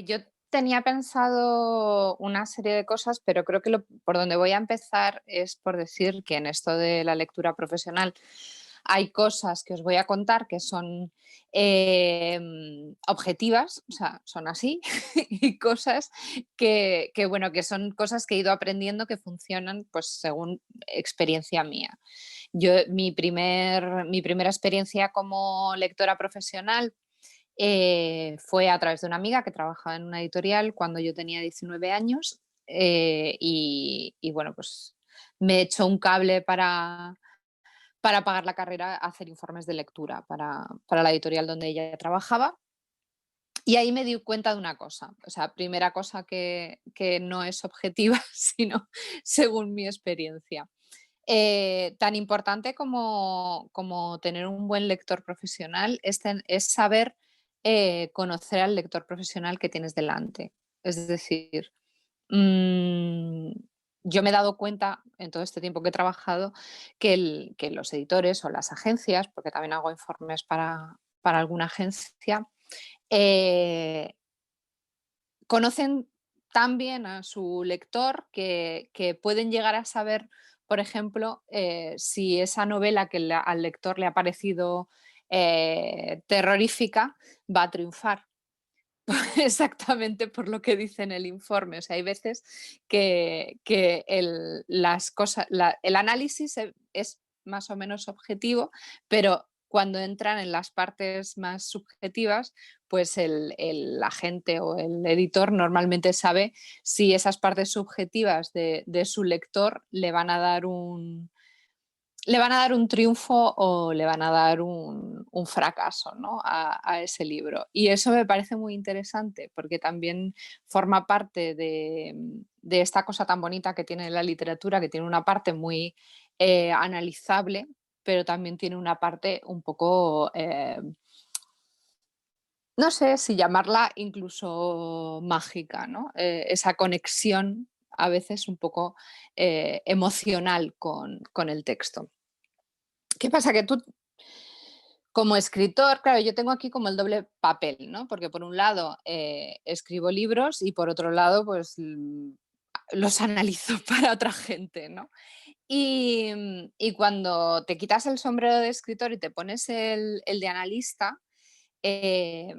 Yo tenía pensado una serie de cosas, pero creo que por donde voy a empezar es por decir que en esto de la lectura profesional hay cosas que os voy a contar que son objetivas, o sea, son así, y cosas bueno, que son cosas que he ido aprendiendo que funcionan pues según experiencia mía. Mi primera experiencia como lectora profesional fue a través de una amiga que trabajaba en una editorial cuando yo tenía 19 años, y bueno, pues me echó un cable para pagar la carrera, hacer informes de lectura para la editorial donde ella trabajaba. Y ahí me di cuenta de una cosa, o sea, primera cosa que no es objetiva, sino según mi experiencia. Tan importante como tener un buen lector profesional es saber conocer al lector profesional que tienes delante. Es decir, mm, yo me he dado cuenta en todo este tiempo que he trabajado que los editores o las agencias, porque también hago informes para alguna agencia, eh, conocen tan bien a su lector que pueden llegar a saber, por ejemplo, si esa novela que al lector le ha parecido terrorífica va a triunfar. Exactamente por lo que dice en el informe. O sea, hay veces que el análisis es más o menos objetivo, pero cuando entran en las partes más subjetivas, pues el agente o el editor normalmente sabe si esas partes subjetivas de su lector le van a dar un triunfo o le van a dar un fracaso, ¿no? a ese libro. Y eso me parece muy interesante porque también forma parte de esta cosa tan bonita que tiene la literatura, que tiene una parte muy analizable, pero también tiene una parte un poco, no sé si llamarla incluso mágica, ¿no? Esa conexión a veces un poco emocional con el texto. ¿Qué pasa? Que tú, como escritor, claro, yo tengo aquí como el doble papel, ¿no? Porque por un lado escribo libros y por otro lado, pues los analizo para otra gente, ¿no? Y cuando te quitas el sombrero de escritor y te pones el de analista, eh,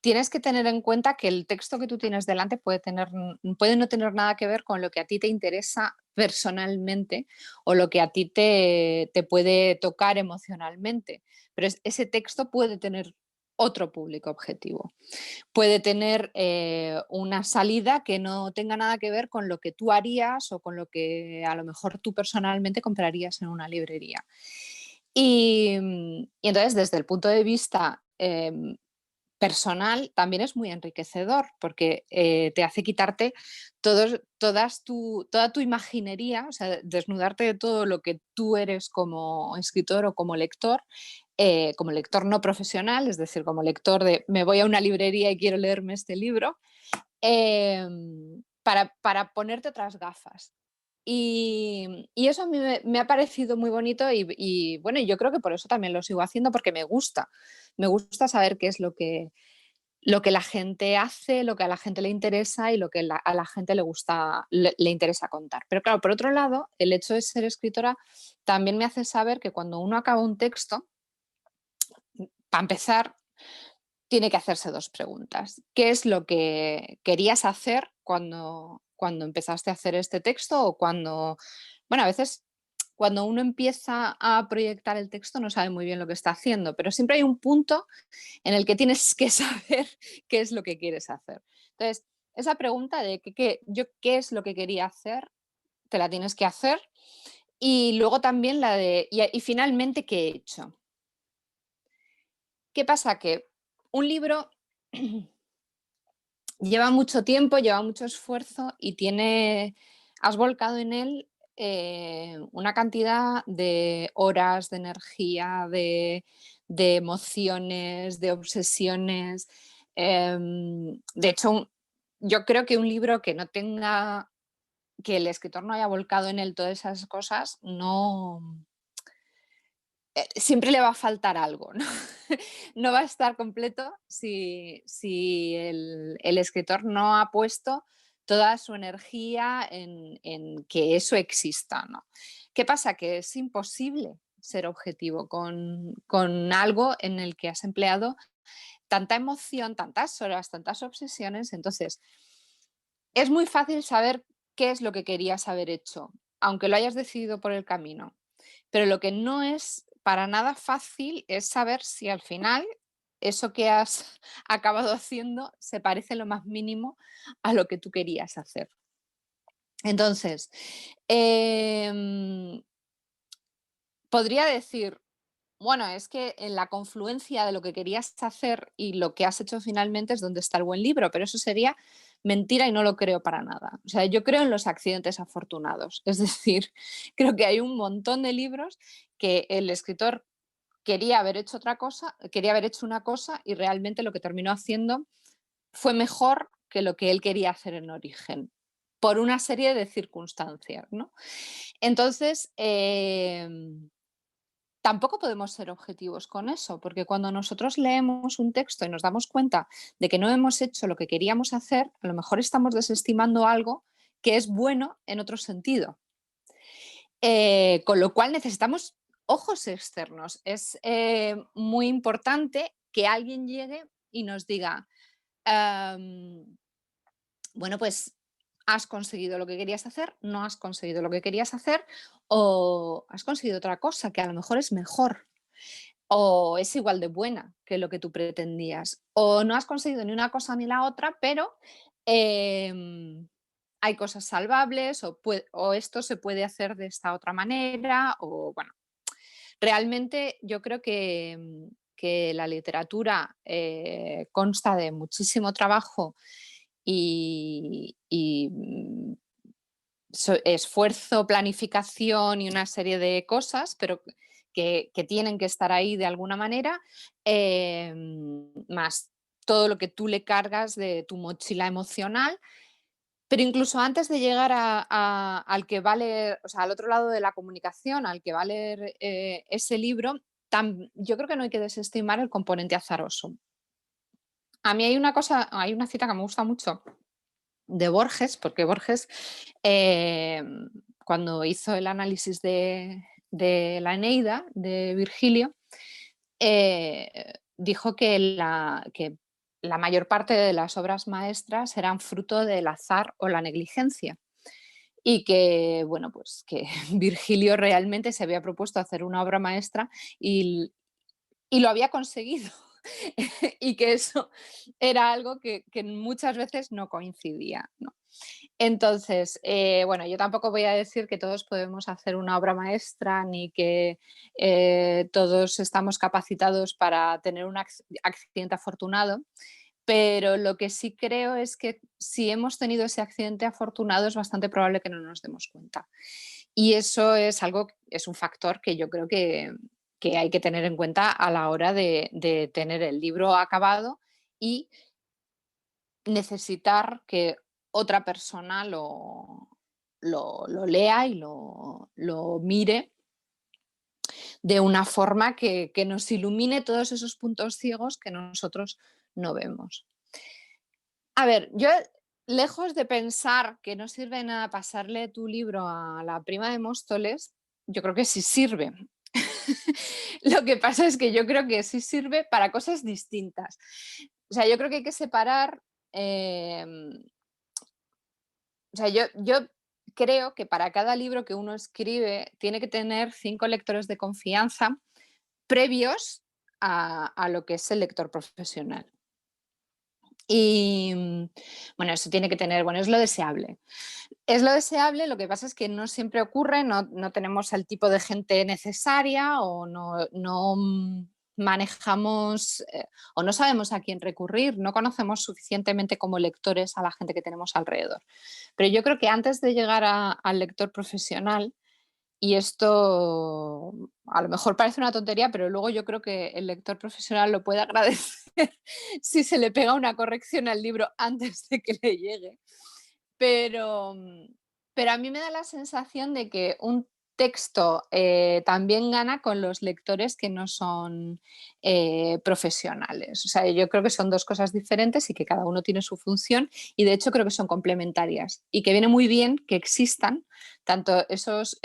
tienes que tener en cuenta que el texto que tú tienes delante puede no tener nada que ver con lo que a ti te interesa personalmente o lo que a ti te puede tocar emocionalmente. Pero ese texto puede tener otro público objetivo. Puede tener una salida que no tenga nada que ver con lo que tú harías o con lo que a lo mejor tú personalmente comprarías en una librería. Y entonces, desde el punto de vista personal también es muy enriquecedor porque te hace quitarte toda tu imaginería, o sea, desnudarte de todo lo que tú eres como escritor o como lector no profesional, es decir, como lector de me voy a una librería y quiero leerme este libro, para ponerte otras gafas. Y eso a mí me ha parecido muy bonito y bueno, yo creo que por eso también lo sigo haciendo porque me gusta. Me gusta saber qué es lo que la gente hace, lo que a la gente le interesa y lo que a la gente le interesa contar. Pero claro, por otro lado, el hecho de ser escritora también me hace saber que cuando uno acaba un texto, para empezar, tiene que hacerse dos preguntas. ¿Qué es lo que querías hacer cuando empezaste a hacer este texto o bueno, a veces cuando uno empieza a proyectar el texto no sabe muy bien lo que está haciendo, pero siempre hay un punto en el que tienes que saber qué es lo que quieres hacer. Entonces, esa pregunta de qué es lo que quería hacer, te la tienes que hacer. Y luego también y finalmente, ¿qué he hecho? ¿Qué pasa? Que un libro lleva mucho tiempo, lleva mucho esfuerzo y has volcado en él una cantidad de horas, de energía, de emociones, de obsesiones. De hecho, yo creo que un libro que el escritor no haya volcado en él todas esas cosas, no, siempre le va a faltar algo, ¿no? No va a estar completo si el escritor no ha puesto toda su energía en que eso exista, ¿no? ¿Qué pasa? Que es imposible ser objetivo con algo en el que has empleado tanta emoción, tantas horas, tantas obsesiones. Entonces, es muy fácil saber qué es lo que querías haber hecho, aunque lo hayas decidido por el camino. Pero lo que no es para nada fácil es saber si al final eso que has acabado haciendo se parece lo más mínimo a lo que tú querías hacer. Entonces, em, podría decir, bueno, es que en la confluencia de lo que querías hacer y lo que has hecho finalmente es donde está el buen libro, pero eso sería mentira y no lo creo para nada. O sea, yo creo en los accidentes afortunados. Es decir, creo que hay un montón de libros que el escritor quería haber hecho otra cosa, quería haber hecho una cosa y realmente lo que terminó haciendo fue mejor que lo que él quería hacer en origen, por una serie de circunstancias, ¿no? Entonces, tampoco podemos ser objetivos con eso, porque cuando nosotros leemos un texto y nos damos cuenta de que no hemos hecho lo que queríamos hacer, a lo mejor estamos desestimando algo que es bueno en otro sentido. Con lo cual necesitamos ojos externos. Es muy importante que alguien llegue y nos diga, em, bueno, pues has conseguido lo que querías hacer, no has conseguido lo que querías hacer o has conseguido otra cosa que a lo mejor es mejor o es igual de buena que lo que tú pretendías. O no has conseguido ni una cosa ni la otra, pero em, hay cosas salvables o esto se puede hacer de esta otra manera. O bueno, realmente yo creo que la literatura consta de muchísimo trabajo y esfuerzo, planificación y una serie de cosas, pero que tienen que estar ahí de alguna manera, más todo lo que tú le cargas de tu mochila emocional. Pero incluso antes de llegar al que va a leer, o sea, al otro lado de la comunicación, al que va a leer ese libro, yo creo que no hay que desestimar el componente azaroso. A mí hay una cita que me gusta mucho de Borges, porque Borges, cuando hizo el análisis de la Eneida de Virgilio, dijo que la mayor parte de las obras maestras eran fruto del azar o la negligencia. Y que, bueno, pues que Virgilio realmente se había propuesto hacer una obra maestra y lo había conseguido. Y que eso era algo que muchas veces no coincidía, ¿no? Entonces, bueno, yo tampoco voy a decir que todos podemos hacer una obra maestra ni que todos estamos capacitados para tener un accidente afortunado, pero lo que sí creo es que si hemos tenido ese accidente afortunado es bastante probable que no nos demos cuenta. Y eso es algo, es un factor que yo creo que hay que tener en cuenta a la hora de tener el libro acabado y necesitar que otra persona lo lea y lo mire de una forma que nos ilumine todos esos puntos ciegos que nosotros no vemos. A ver, yo lejos de pensar que no sirve de nada pasarle tu libro a la prima de Móstoles, yo creo que sí sirve. Lo que pasa es que yo creo que sí sirve para cosas distintas. O sea, yo creo que hay que separar, o sea, yo creo que para cada libro que uno escribe tiene que tener 5 lectores de confianza previos a lo que es el lector profesional. Y, bueno, eso tiene que tener, bueno, es lo deseable. Es lo deseable, lo que pasa es que no siempre ocurre, no tenemos el tipo de gente necesaria o no manejamos o no sabemos a quién recurrir, no conocemos suficientemente como lectores a la gente que tenemos alrededor. Pero yo creo que antes de llegar al lector profesional, y esto a lo mejor parece una tontería, pero luego yo creo que el lector profesional lo puede agradecer si se le pega una corrección al libro antes de que le llegue. Pero, pero a mí me da la sensación de que texto también gana con los lectores que no son profesionales. O sea, yo creo que son dos cosas diferentes y que cada uno tiene su función y de hecho creo que son complementarias y que viene muy bien que existan tanto esos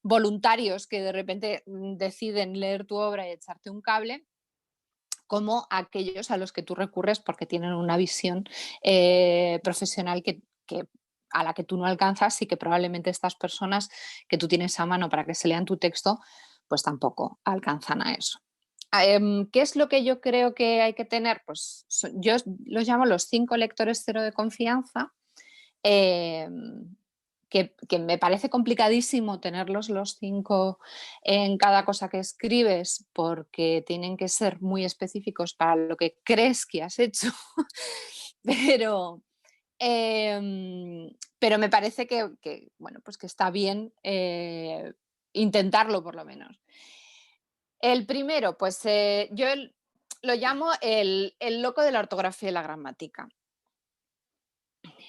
voluntarios que de repente deciden leer tu obra y echarte un cable, como aquellos a los que tú recurres porque tienen una visión profesional a la que tú no alcanzas y que probablemente estas personas que tú tienes a mano para que se lean tu texto, pues tampoco alcanzan a eso. ¿Qué es lo que yo creo que hay que tener? Pues yo los llamo los 5 lectores cero de confianza, em, que me parece complicadísimo tenerlos los 5 en cada cosa que escribes, porque tienen que ser muy específicos para lo que crees que has hecho, pero, em, pero me parece bueno, pues que está bien intentarlo por lo menos. El primero, pues lo llamo el loco de la ortografía y la gramática.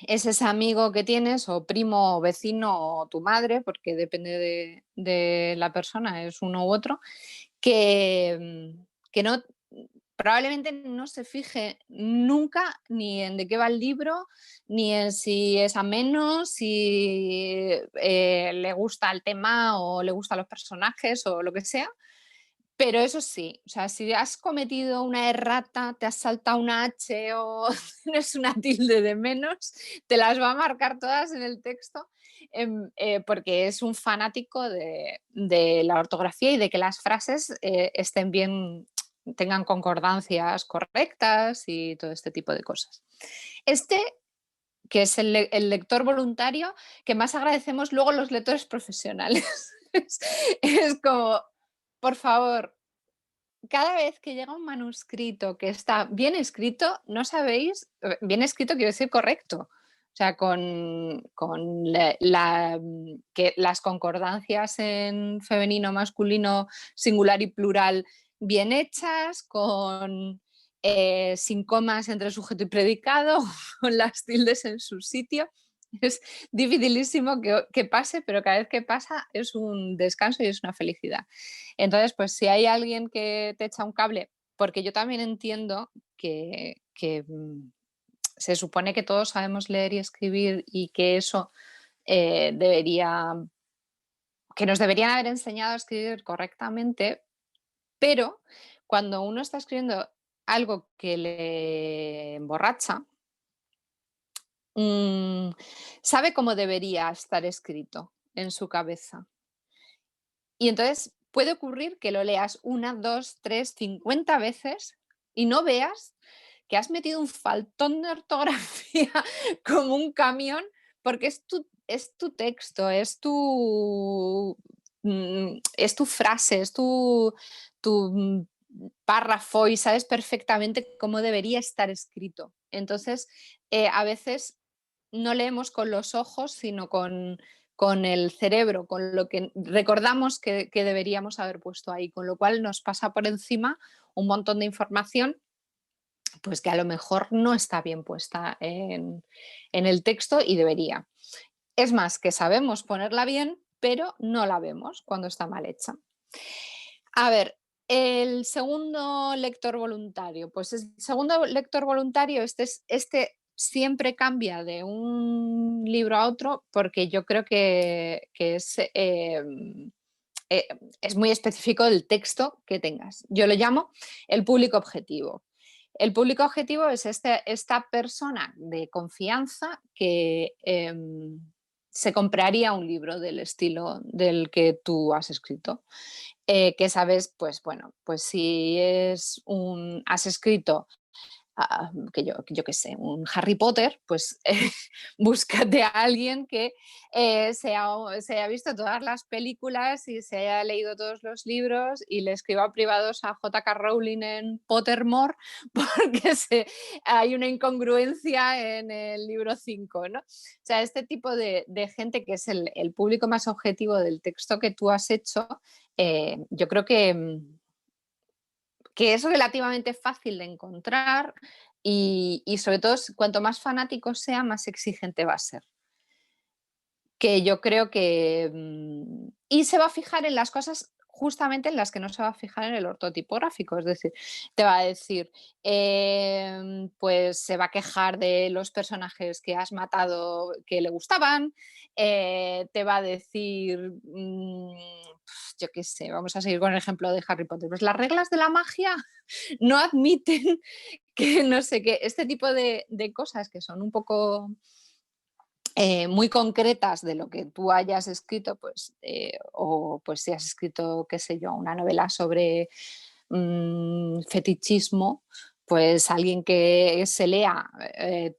Es ese amigo que tienes, o primo, o vecino, o tu madre, porque depende de la persona, es uno u otro, que no, probablemente no se fije nunca ni en de qué va el libro, ni en si es ameno, si le gusta el tema o le gustan los personajes o lo que sea, pero eso sí, o sea, si has cometido una errata, te has saltado una H o tienes una tilde de menos, te las va a marcar todas en el texto, porque es un fanático de la ortografía y de que las frases estén bien, tengan concordancias correctas y todo este tipo de cosas. Este, que es el lector voluntario, que más agradecemos luego los lectores profesionales. Es como, por favor, cada vez que llega un manuscrito que está bien escrito, no sabéis, bien escrito quiero decir correcto, o sea, con que las concordancias en femenino, masculino, singular y plural bien hechas, sin comas entre sujeto y predicado, con las tildes en su sitio. Es dificilísimo que pase, pero cada vez que pasa es un descanso y es una felicidad. Entonces, pues si hay alguien que te echa un cable, porque yo también entiendo que se supone que todos sabemos leer y escribir y que eso debería, que nos deberían haber enseñado a escribir correctamente, pero cuando uno está escribiendo algo que le emborracha, mm, sabe cómo debería estar escrito en su cabeza. Y entonces puede ocurrir que lo leas una, dos, tres, 50 veces y no veas que has metido un faltón de ortografía como un camión, porque es tu texto, es tu frase, es tu párrafo y sabes perfectamente cómo debería estar escrito. Entonces, a veces no leemos con los ojos, sino con el cerebro, con lo que recordamos que deberíamos haber puesto ahí, con lo cual nos pasa por encima un montón de información, pues que a lo mejor no está bien puesta en el texto y debería. Es más, que sabemos ponerla bien, pero no la vemos cuando está mal hecha. A ver, el segundo lector voluntario. Pues el segundo lector voluntario, este siempre cambia de un libro a otro porque yo creo que eh, es muy específico del texto que tengas. Yo lo llamo el público objetivo. El público objetivo es esta persona de confianza que se compraría un libro del estilo del que tú has escrito. Que sabes, pues bueno, pues si has escrito que yo qué sé, un Harry Potter, pues búscate a alguien que se haya visto todas las películas y se haya leído todos los libros y le escriba privados a J.K. Rowling en Pottermore porque hay una incongruencia en el libro 5, ¿no? O sea, este tipo de gente que es el público más objetivo del texto que tú has hecho, yo creo que es relativamente fácil de encontrar y sobre todo cuanto más fanático sea, más exigente va a ser. que yo creo que... y se va a fijar en las cosas justamente en las que no se va a fijar en el ortotipográfico, es decir, te va a decir, pues se va a quejar de los personajes que has matado que le gustaban, te va a decir, yo qué sé, vamos a seguir con el ejemplo de Harry Potter, pues las reglas de la magia no admiten que no sé qué, este tipo de cosas que son un poco muy concretas de lo que tú hayas escrito, pues, o pues si has escrito, qué sé yo, una novela sobre fetichismo, pues alguien que se lea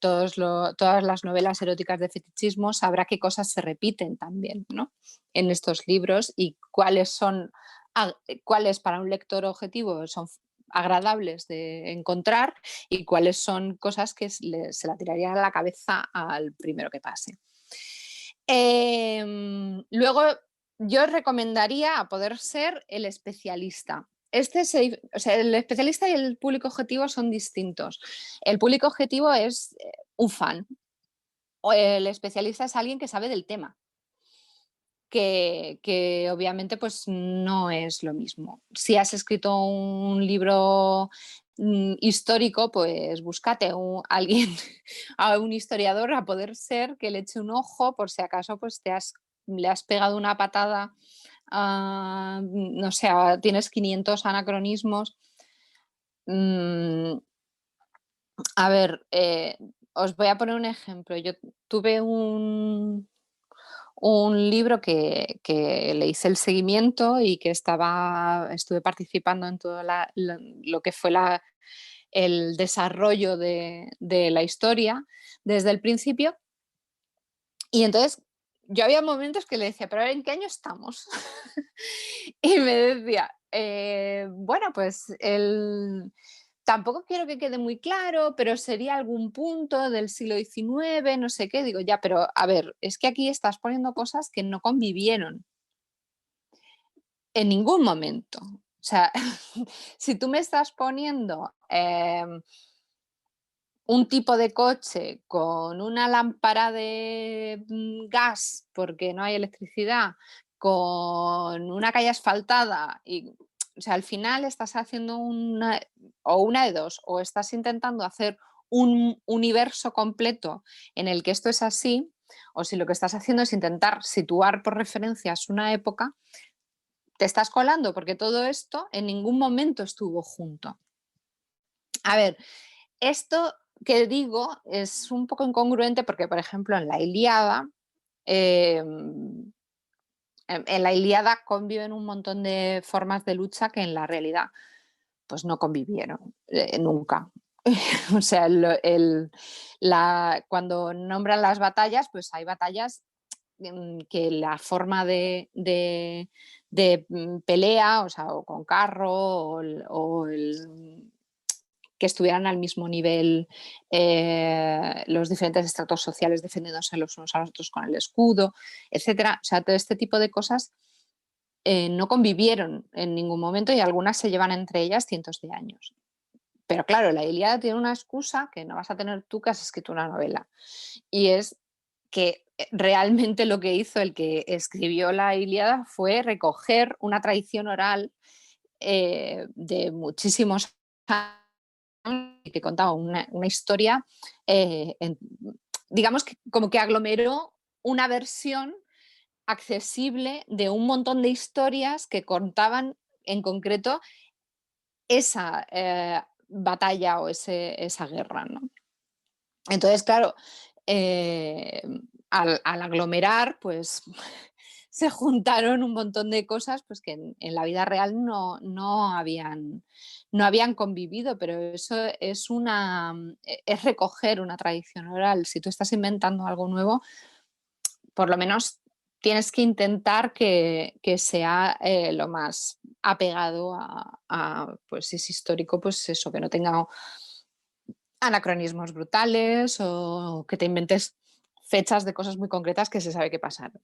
todas las novelas eróticas de fetichismo sabrá qué cosas se repiten también, ¿no? En estos libros y cuáles para un lector objetivo son agradables de encontrar y cuáles son cosas que se la tirarían a la cabeza al primero que pase. Luego, yo recomendaría, a poder ser, el especialista. O sea, el especialista y el público objetivo son distintos. El público objetivo es un fan. O el especialista es alguien que sabe del tema, que obviamente pues no es lo mismo. Si has escrito un libro histórico, pues búscate alguien, a un historiador a poder ser que le eche un ojo por si acaso pues le has pegado una patada, no sé, tienes 500 anacronismos. Mm, a ver, os voy a poner un ejemplo. Yo tuve un libro que le hice el seguimiento y que estuve participando en todo lo que fue el desarrollo de la historia desde el principio. Y entonces yo había momentos que le decía, pero a ver, ¿en qué año estamos? Y me decía, bueno, pues tampoco quiero que quede muy claro, pero sería algún punto del siglo XIX, no sé qué. Digo, ya, pero a ver, es que aquí estás poniendo cosas que no convivieron en ningún momento. O sea, si tú me estás poniendo un tipo de coche con una lámpara de gas porque no hay electricidad, con una calle asfaltada y, o sea, al final estás haciendo una de dos, o estás intentando hacer un universo completo en el que esto es así, o si lo que estás haciendo es intentar situar por referencias una época, te estás colando porque todo esto en ningún momento estuvo junto. A ver, esto que digo es un poco incongruente porque, por ejemplo, en la Ilíada, en la Ilíada conviven un montón de formas de lucha que en la realidad pues no convivieron nunca. O sea, cuando nombran las batallas, pues hay batallas que la forma de pelea, o sea, o con carro, que estuvieran al mismo nivel los diferentes estratos sociales defendiéndose los unos a los otros con el escudo, etcétera. O sea, todo este tipo de cosas no convivieron en ningún momento y algunas se llevan entre ellas cientos de años. Pero claro, la Ilíada tiene una excusa que no vas a tener tú que has escrito una novela. Y es que realmente lo que hizo el que escribió la Ilíada fue recoger una tradición oral de muchísimos años que contaba una historia, digamos que como que aglomeró una versión accesible de un montón de historias que contaban en concreto esa batalla o esa guerra, ¿no? Entonces, claro, eh, al aglomerar, pues se juntaron un montón de cosas pues, que en la vida real no habían convivido, pero eso es recoger una tradición oral. Si tú estás inventando algo nuevo, por lo menos tienes que intentar que sea lo más apegado pues si es histórico, pues eso, que no tenga anacronismos brutales o que te inventes fechas de cosas muy concretas que se sabe que pasaron.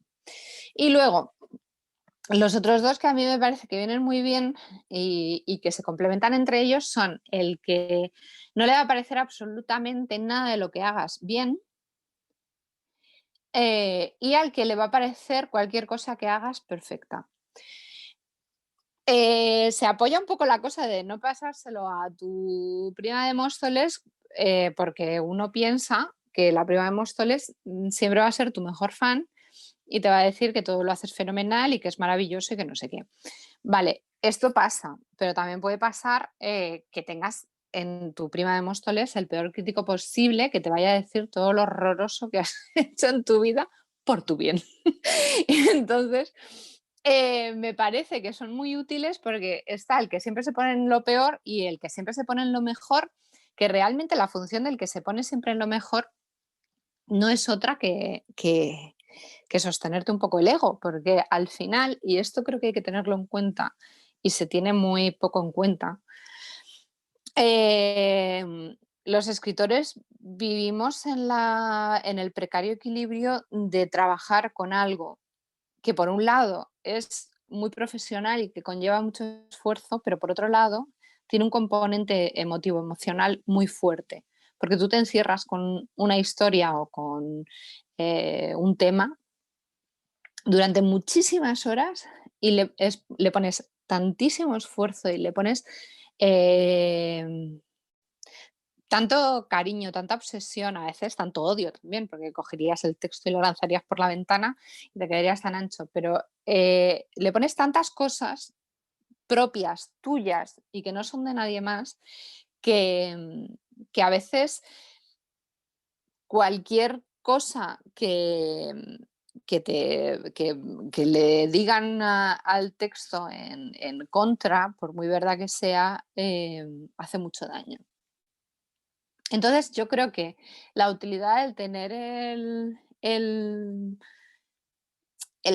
Y luego, los otros dos que a mí me parece que vienen muy bien y que se complementan entre ellos son el que no le va a parecer absolutamente nada de lo que hagas bien y al que le va a parecer cualquier cosa que hagas perfecta. Se apoya un poco la cosa de no pasárselo a tu prima de Móstoles, porque uno piensa que la prima de Móstoles siempre va a ser tu mejor fan y te va a decir que todo lo haces fenomenal y que es maravilloso y que no sé qué. Vale, esto pasa, pero también puede pasar que tengas en tu prima de Móstoles el peor crítico posible que te vaya a decir todo lo horroroso que has hecho en tu vida por tu bien. Y entonces, me parece que son muy útiles porque está el que siempre se pone en lo peor y el que siempre se pone en lo mejor, que realmente la función del que se pone siempre en lo mejor no es otra que sostenerte un poco el ego, porque al final, y esto creo que hay que tenerlo en cuenta y se tiene muy poco en cuenta, los escritores vivimos en el precario equilibrio de trabajar con algo que por un lado es muy profesional y que conlleva mucho esfuerzo, pero por otro lado tiene un componente emotivo, emocional muy fuerte, porque tú te encierras con una historia o con un tema durante muchísimas horas y le pones tantísimo esfuerzo y le pones eh, tanto cariño, tanta obsesión, a veces tanto odio también, porque cogerías el texto y lo lanzarías por la ventana y te quedarías tan ancho, pero le pones tantas cosas propias, tuyas y que no son de nadie más, que a veces cualquier cosa que le digan al texto en contra, por muy verdad que sea, hace mucho daño. Entonces, yo creo que la utilidad del tener el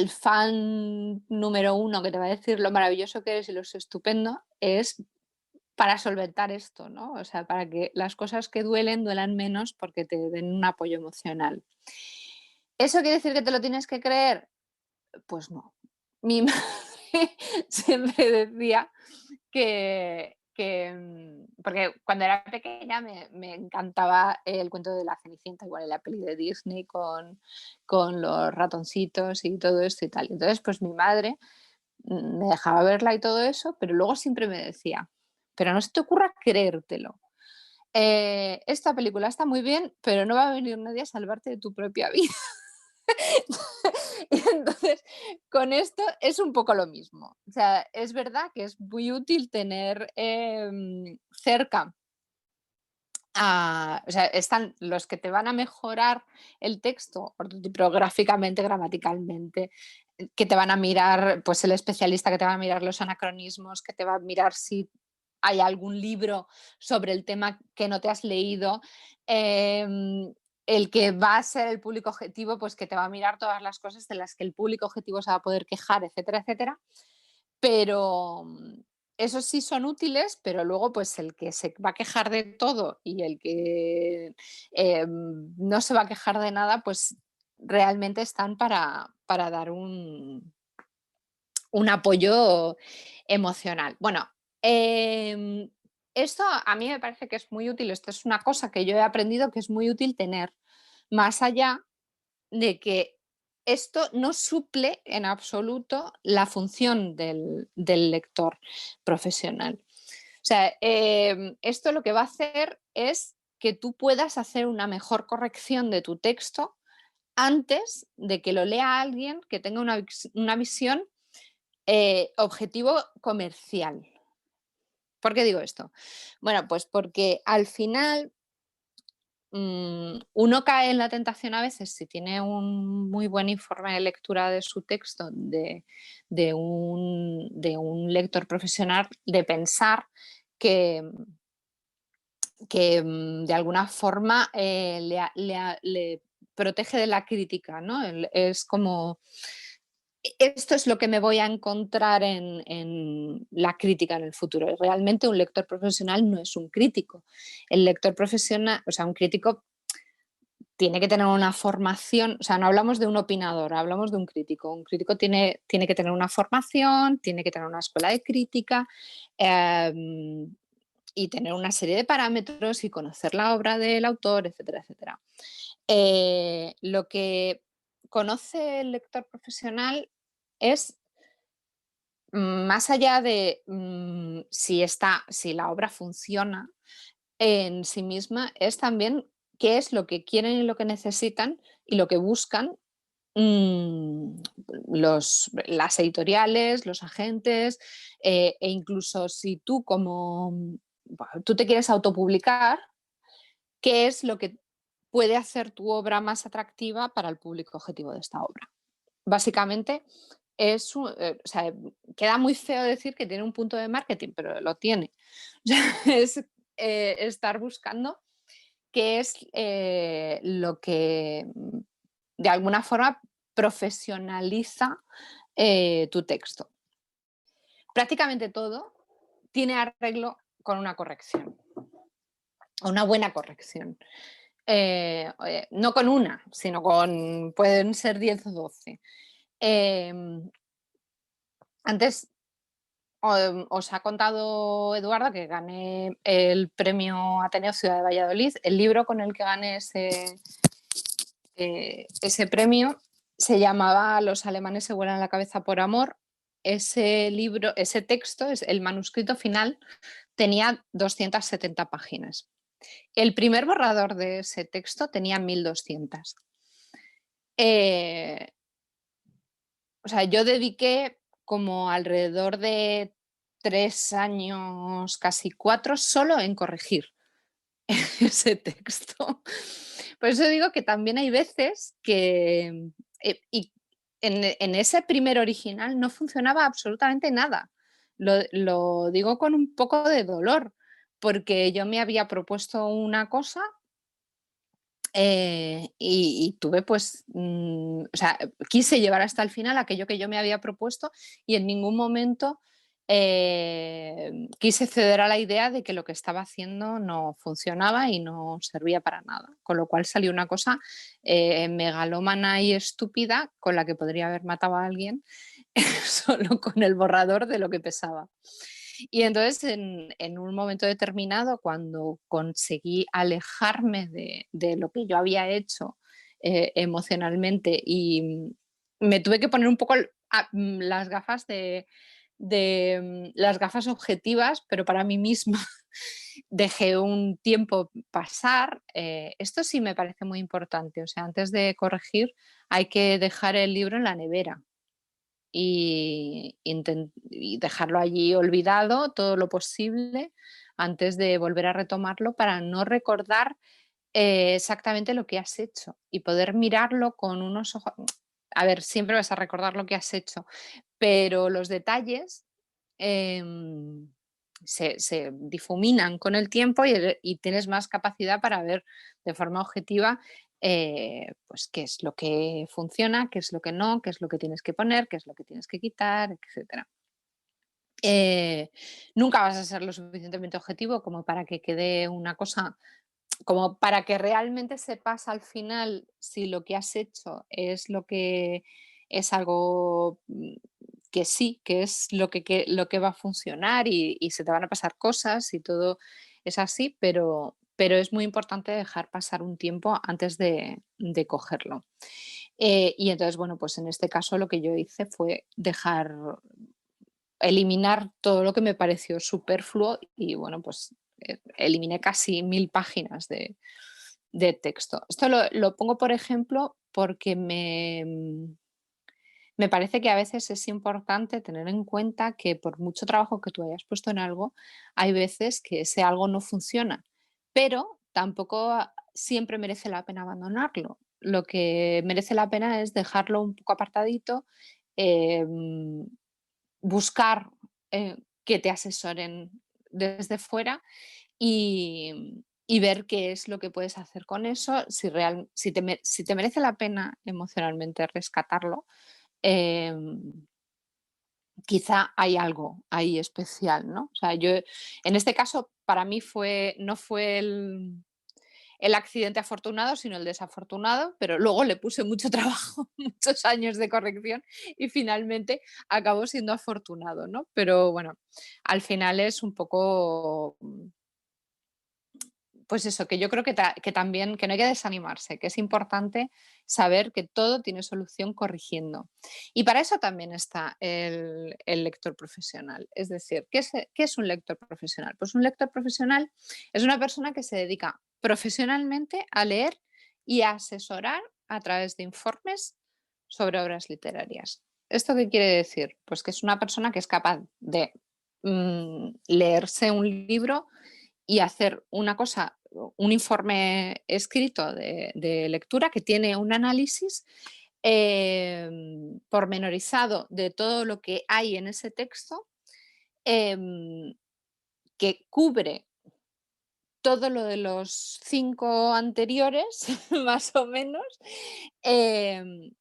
fan número uno que te va a decir lo maravilloso que eres y lo estupendo es para solventar esto, ¿no? O sea, para que las cosas que duelen, duelan menos porque te den un apoyo emocional. ¿Eso quiere decir que te lo tienes que creer? Pues no. Mi madre siempre decía porque cuando era pequeña me encantaba el cuento de la Cenicienta, igual en la peli de Disney con los ratoncitos y todo esto y tal. Entonces, pues mi madre me dejaba verla y todo eso, pero luego siempre me decía, pero no se te ocurra creértelo. Esta película está muy bien, pero no va a venir nadie a salvarte de tu propia vida. Y entonces, con esto es un poco lo mismo. O sea, es verdad que es muy útil tener cerca o sea, están los que te van a mejorar el texto ortotipográficamente, gramaticalmente, que te van a mirar, pues el especialista que te va a mirar los anacronismos, que te va a mirar si hay algún libro sobre el tema que no te has leído. El que va a ser el público objetivo, pues que te va a mirar todas las cosas de las que el público objetivo se va a poder quejar, etcétera, etcétera. Pero esos sí son útiles, pero luego pues el que se va a quejar de todo y el que no se va a quejar de nada, pues realmente están para dar un apoyo emocional. Bueno, esto a mí me parece que es muy útil, esto es una cosa que yo he aprendido que es muy útil tener, más allá de que esto no suple en absoluto la función del lector profesional. O sea, esto lo que va a hacer es que tú puedas hacer una mejor corrección de tu texto antes de que lo lea alguien que tenga una visión objetivo comercial. ¿Por qué digo esto? Bueno, pues porque al final uno cae en la tentación a veces, si tiene un muy buen informe de lectura de su texto, de un lector profesional, de pensar que, de alguna forma le protege de la crítica, ¿no? Es como, esto es lo que me voy a encontrar en la crítica en el futuro. Realmente un lector profesional no es un crítico. El lector profesional, o sea, un crítico tiene que tener una formación, o sea, no hablamos de un opinador, hablamos de un crítico. Un crítico tiene que tener una formación, tiene que tener una escuela de crítica y tener una serie de parámetros y conocer la obra del autor, etcétera, etcétera. Lo que conoce el lector profesional es más allá de si la obra funciona en sí misma, es también qué es lo que quieren y lo que necesitan y lo que buscan mm, las editoriales, los agentes, e incluso si tú tú te quieres autopublicar, ¿qué es lo que puede hacer tu obra más atractiva para el público objetivo de esta obra? Básicamente, o sea, queda muy feo decir que tiene un punto de marketing, pero lo tiene. O sea, es estar buscando qué es lo que de alguna forma profesionaliza tu texto. Prácticamente todo tiene arreglo con una corrección, o una buena corrección. No con una, sino pueden ser 10 o 12. Em, Antes os ha contado Eduardo que gané el premio Ateneo Ciudad de Valladolid. El libro con el que gané ese premio se llamaba Los alemanes se vuelan la cabeza por amor. Ese libro, ese texto, el manuscrito final, tenía 270 páginas. El primer borrador de ese texto tenía 1200. Eh, o sea, yo dediqué como alrededor de 3 años, casi 4, solo en corregir ese texto. Por eso digo que también hay veces que y en ese primer original no funcionaba absolutamente nada. Lo digo con un poco de dolor, porque yo me había propuesto una cosa y tuve o sea, quise llevar hasta el final aquello que yo me había propuesto y en ningún momento quise ceder a la idea de que lo que estaba haciendo no funcionaba y no servía para nada. Con lo cual salió una cosa megalómana y estúpida con la que podría haber matado a alguien solo con el borrador de lo que pesaba. Y entonces en un momento determinado, cuando conseguí alejarme de lo que yo había hecho emocionalmente y me tuve que poner un poco las gafas las gafas objetivas, pero para mí misma dejé un tiempo pasar. Esto sí me parece muy importante. O sea, antes de corregir hay que dejar el libro en la nevera y dejarlo allí olvidado todo lo posible antes de volver a retomarlo para no recordar exactamente lo que has hecho y poder mirarlo con unos ojos. A ver, siempre vas a recordar lo que has hecho, pero los detalles se difuminan con el tiempo y tienes más capacidad para ver de forma objetiva pues qué es lo que funciona, qué es lo que no, qué es lo que tienes que poner, qué es lo que tienes que quitar, etcétera. Eh, Nunca vas a ser lo suficientemente objetivo como para que quede una cosa, como para que realmente sepas al final si lo que has hecho es lo que es algo que sí, que es lo que va a funcionar y se te van a pasar cosas y todo es así, pero es muy importante dejar pasar un tiempo antes de cogerlo. Y entonces, bueno, pues en este caso lo que yo hice fue eliminar todo lo que me pareció superfluo y bueno, pues eliminé casi 1000 páginas de texto. Esto lo pongo, por ejemplo, porque me parece que a veces es importante tener en cuenta que por mucho trabajo que tú hayas puesto en algo, hay veces que ese algo no funciona, pero tampoco siempre merece la pena abandonarlo. Lo que merece la pena es dejarlo un poco apartadito, em, buscar que te asesoren desde fuera y ver qué es lo que puedes hacer con eso, si te merece la pena emocionalmente rescatarlo. em, Quizá hay algo ahí especial, ¿no? O sea, en este caso, para mí no fue el accidente afortunado, sino el desafortunado, pero luego le puse mucho trabajo, muchos años de corrección y finalmente acabó siendo afortunado, ¿no? Pero bueno, al final es un poco pues eso, que yo creo que también que no hay que desanimarse, que es importante saber que todo tiene solución corrigiendo. Y para eso también está el lector profesional. Es decir, qué es un lector profesional? Pues un lector profesional es una persona que se dedica profesionalmente a leer y a asesorar a través de informes sobre obras literarias. ¿Esto qué quiere decir? Pues que es una persona que es capaz de leerse un libro y hacer una cosa, un informe escrito de lectura que tiene un análisis pormenorizado de todo lo que hay en ese texto, em, que cubre todo lo de los 5 anteriores, más o menos, em,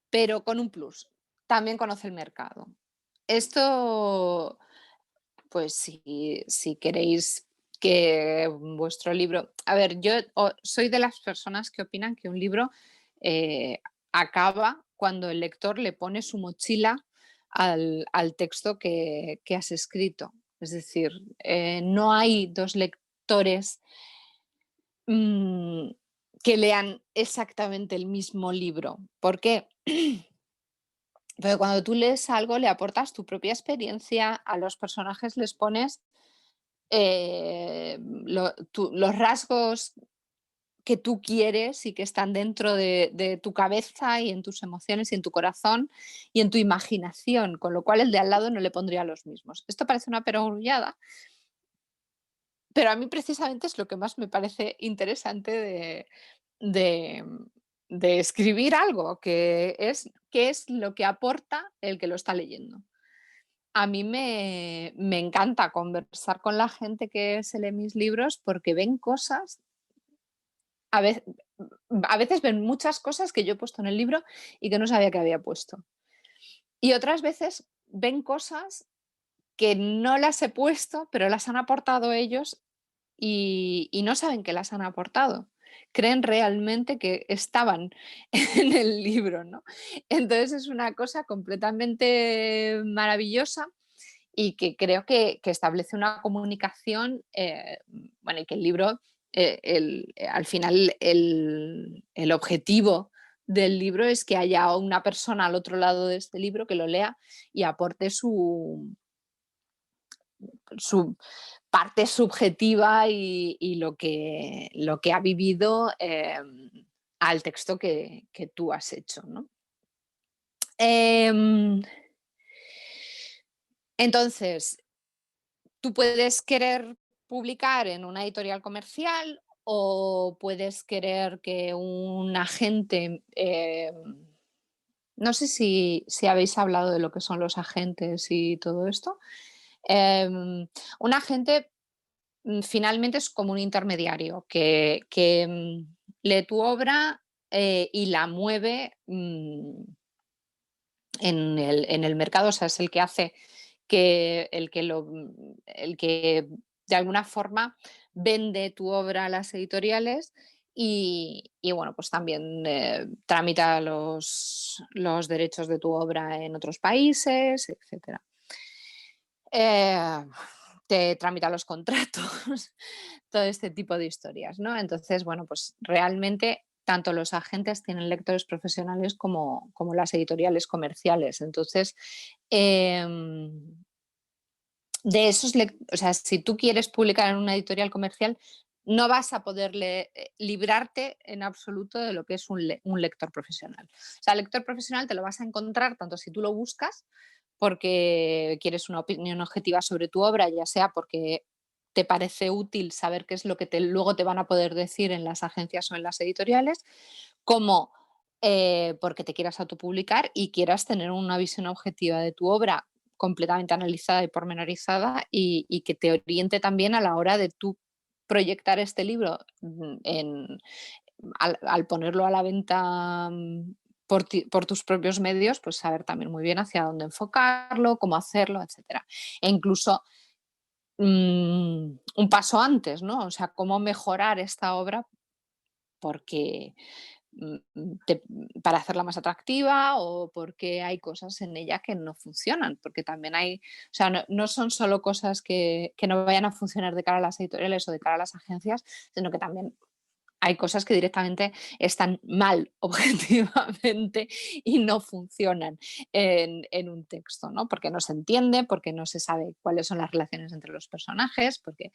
pero con un plus. También conoce el mercado. Esto, pues si queréis que vuestro libro, a ver, yo soy de las personas que opinan que un libro eh, acaba cuando el lector le pone su mochila al texto que has escrito. Es decir, no hay dos lectores mm, que lean exactamente el mismo libro. ¿Por qué? Porque cuando tú lees algo le aportas tu propia experiencia, a los personajes les pones los rasgos que tú quieres y que están dentro de tu cabeza y en tus emociones y en tu corazón y en tu imaginación, con lo cual el de al lado no le pondría los mismos. Esto parece una perogrullada, pero a mí precisamente es lo que más me parece interesante de, de escribir algo, que es qué es lo que aporta el que lo está leyendo. A mí me encanta conversar con la gente que se lee mis libros porque ven cosas, a vez a veces ven muchas cosas que yo he puesto en el libro y que no sabía que había puesto. Y otras veces ven cosas que no las he puesto, pero las han aportado ellos y no saben que las han aportado. Creen realmente que estaban en el libro, ¿no? Entonces es una cosa completamente maravillosa y que creo que establece una comunicación, bueno, y que el libro, al final, el objetivo del libro es que haya una persona al otro lado de este libro que lo lea y aporte su parte subjetiva y lo que ha vivido al texto que tú has hecho, ¿no? Em, entonces, tú puedes querer publicar en una editorial comercial o puedes querer que un agente, no sé si habéis hablado de lo que son los agentes y todo esto. Un agente finalmente es como un intermediario que lee tu obra y la mueve en el mercado, o sea, es el que hace el que de alguna forma vende tu obra a las editoriales y bueno, pues también tramita los derechos de tu obra en otros países, etcétera. Eh, Te tramita los contratos, todo este tipo de historias, ¿no? Entonces, bueno, pues realmente tanto los agentes tienen lectores profesionales como las editoriales comerciales. Entonces, em, o sea, si tú quieres publicar en una editorial comercial, no vas a poder librarte en absoluto de lo que es un lector profesional. O sea, el lector profesional te lo vas a encontrar tanto si tú lo buscas porque quieres una opinión objetiva sobre tu obra, ya sea porque te parece útil saber qué es lo que luego te van a poder decir en las agencias o en las editoriales, como porque te quieras autopublicar y quieras tener una visión objetiva de tu obra completamente analizada y pormenorizada y que te oriente también a la hora de tú proyectar este libro al ponerlo a la venta por tus propios medios, pues saber también muy bien hacia dónde enfocarlo, cómo hacerlo, etcétera. E incluso un paso antes, ¿no? O sea, cómo mejorar esta obra porque para hacerla más atractiva o porque hay cosas en ella que no funcionan, porque también hay, o sea, no son solo cosas que no vayan a funcionar de cara a las editoriales o de cara a las agencias, sino que también hay cosas que directamente están mal objetivamente y no funcionan en un texto, ¿no? Porque no se entiende, porque no se sabe cuáles son las relaciones entre los personajes, porque,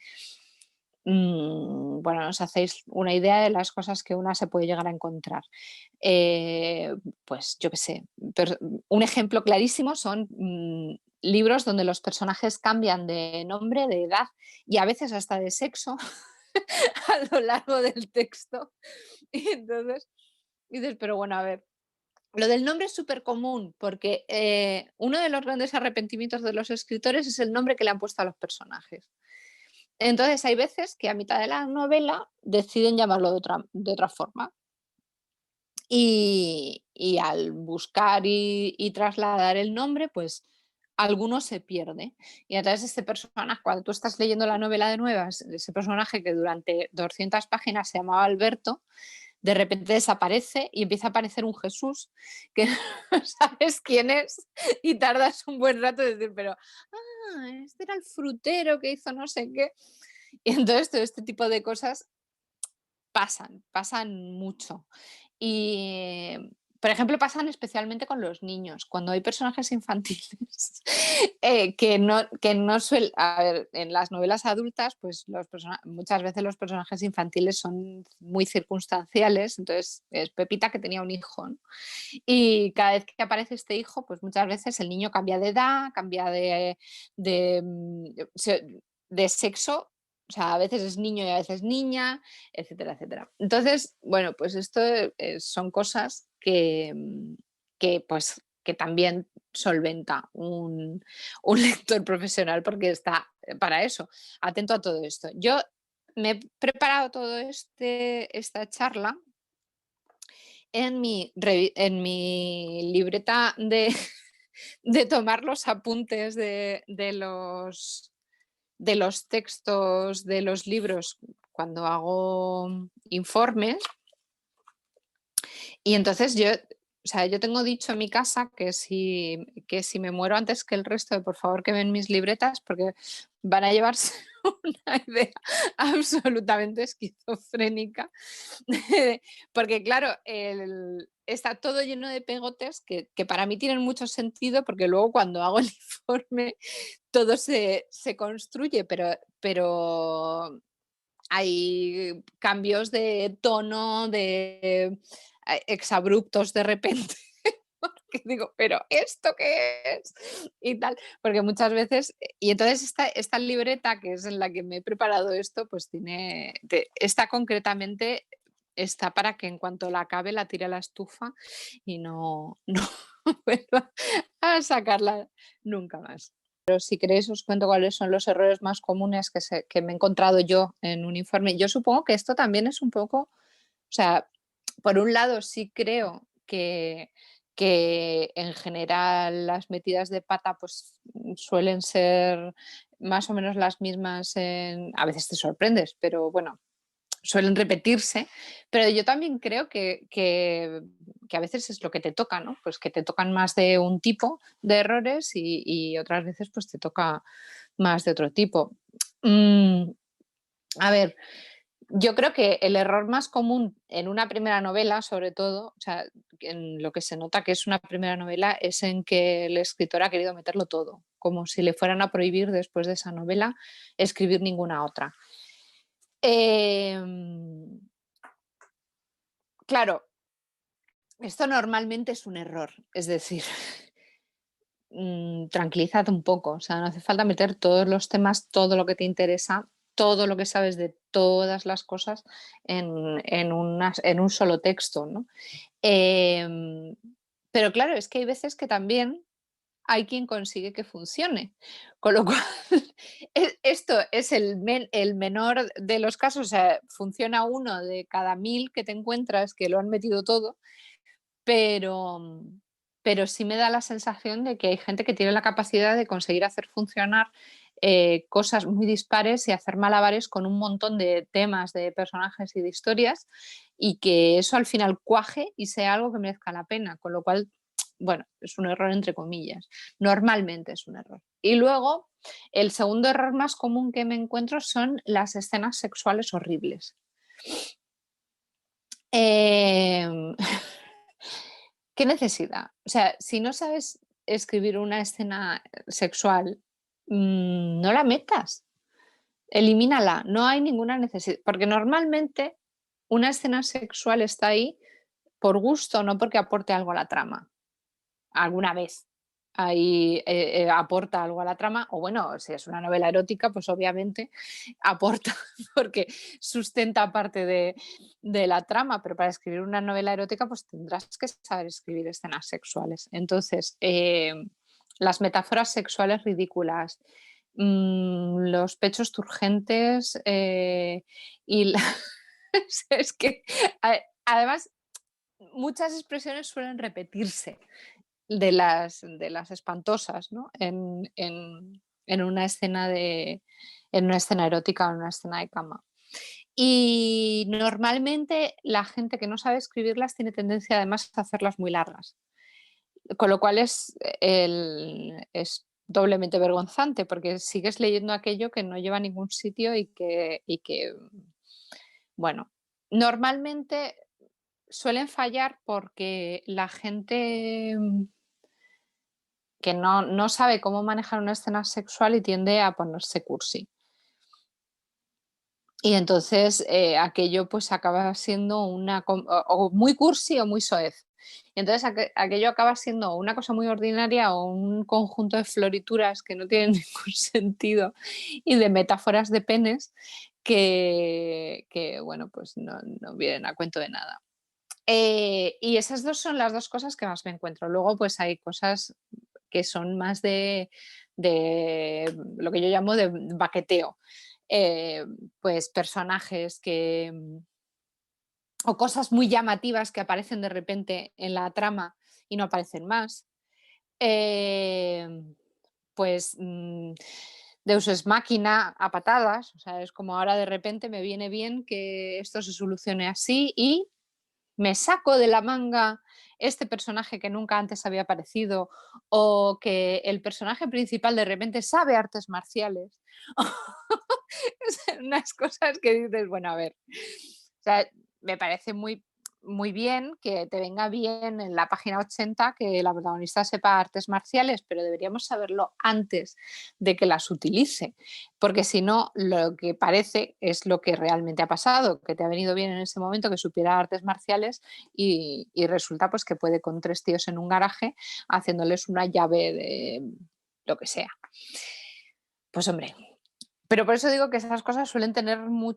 bueno, os hacéis una idea de las cosas que una se puede llegar a encontrar. Pues yo qué sé, un ejemplo clarísimo son libros donde los personajes cambian de nombre, de edad y a veces hasta de sexo a lo largo del texto. Y entonces dices, pero bueno, a ver, lo del nombre es súper común porque uno de los grandes arrepentimientos de los escritores es el nombre que le han puesto a los personajes. Entonces hay veces que a mitad de la novela deciden llamarlo de otra forma. Y al buscar y trasladar el nombre, pues alguno se pierde. Y entonces este personaje, cuando tú estás leyendo la novela de nuevas, ese personaje que durante 200 páginas se llamaba Alberto, de repente desaparece y empieza a aparecer un Jesús que no sabes quién es y tardas un buen rato en decir, pero, este era el frutero que hizo no sé qué. Y entonces todo este tipo de cosas pasan mucho. Y, por ejemplo, pasan especialmente con los niños, cuando hay personajes infantiles que no suelen. A ver, en las novelas adultas, pues muchas veces los personajes infantiles son muy circunstanciales, entonces es Pepita que tenía un hijo, ¿no? Y cada vez que aparece este hijo, pues muchas veces el niño cambia de edad, cambia de sexo, o sea, a veces es niño y a veces niña, etcétera, etcétera. Entonces, bueno, pues esto son cosas pues, que también solventa un lector profesional porque está para eso, atento a todo esto. Yo me he preparado todo esta charla en mi libreta de tomar los apuntes de los textos de los libros cuando hago informes. Y entonces yo tengo dicho en mi casa que si me muero antes que el resto, por favor que ven mis libretas porque van a llevarse una idea absolutamente esquizofrénica. Porque claro, está todo lleno de pegotes que para mí tienen mucho sentido porque luego cuando hago el informe todo se construye, pero hay cambios de tono, de exabruptos de repente, porque digo, ¿pero esto qué es? Y tal, porque muchas veces, y entonces esta libreta que es en la que me he preparado esto, pues esta concretamente está para que en cuanto la acabe la tire a la estufa y no vuelva a sacarla nunca más. Pero si queréis os cuento cuáles son los errores más comunes que me he encontrado yo en un informe. Yo supongo que esto también es un poco, o sea, por un lado sí creo que en general las metidas de pata pues suelen ser más o menos las mismas, a veces te sorprendes, pero bueno, suelen repetirse, pero yo también creo que a veces es lo que te toca, ¿no? Pues que te tocan más de un tipo de errores y otras veces pues te toca más de otro tipo. Mm, a ver, yo creo que el error más común en una primera novela, sobre todo, o sea, en lo que se nota que es una primera novela, es en que el escritor ha querido meterlo todo, como si le fueran a prohibir después de esa novela escribir ninguna otra. Em, claro, esto normalmente es un error, es decir, tranquilízate un poco, o sea, no hace falta meter todos los temas, todo lo que te interesa, todo lo que sabes de todas las cosas en un solo texto, ¿no? Em, pero claro, es que hay veces que también hay quien consigue que funcione, con lo cual esto es el menor de los casos, o sea, funciona uno de cada 1000 que te encuentras que lo han metido todo, pero, pero sí me da la sensación de que hay gente que tiene la capacidad de conseguir hacer funcionar cosas muy dispares y hacer malabares con un montón de temas, de personajes y de historias y que eso al final cuaje y sea algo que merezca la pena, con lo cual, bueno, es un error entre comillas. Normalmente es un error. Y luego, el segundo error más común que me encuentro son las escenas sexuales horribles. Em, ¿Qué necesidad? O sea, si no sabes escribir una escena sexual, no la metas, elimínala, no hay ninguna necesidad, porque normalmente una escena sexual está ahí por gusto, no porque aporte algo a la trama. Alguna vez ahí aporta algo a la trama, o bueno, si es una novela erótica, pues obviamente aporta porque sustenta parte de la trama, pero para escribir una novela erótica pues tendrás que saber escribir escenas sexuales. Entonces, las metáforas sexuales ridículas, los pechos turgentes y es que además muchas expresiones suelen repetirse de las espantosas, ¿no? En una escena en una escena erótica o en una escena de cama. Y normalmente la gente que no sabe escribirlas tiene tendencia además a hacerlas muy largas, con lo cual es doblemente vergonzante porque sigues leyendo aquello que no lleva a ningún sitio y que, bueno, normalmente suelen fallar porque la gente que no sabe cómo manejar una escena sexual y tiende a ponerse cursi. Y entonces, aquello pues acaba siendo o muy cursi o muy soez. Y entonces aquello acaba siendo una cosa muy ordinaria o un conjunto de florituras que no tienen ningún sentido y de metáforas de penes que bueno, pues no vienen a cuento de nada. Y esas 2 son las 2 cosas que más me encuentro. Luego, pues hay cosas que son más de lo que yo llamo de baqueteo. Eh, pues personajes o cosas muy llamativas que aparecen de repente en la trama y no aparecen más. Em, pues, Deus ex machina a patadas, o sea, es como ahora de repente me viene bien que esto se solucione así y me saco de la manga este personaje que nunca antes había aparecido o que el personaje principal de repente sabe artes marciales. Unas cosas que dices, bueno, a ver, o sea, me parece muy bien que te venga bien en la página 80 que la protagonista sepa artes marciales, pero deberíamos saberlo antes de que las utilice, porque si no, lo que parece es lo que realmente ha pasado, que te ha venido bien en ese momento que supiera artes marciales y resulta pues que puede con 3 tíos en un garaje haciéndoles una llave de lo que sea. Pues hombre, pero por eso digo que esas cosas suelen tener muy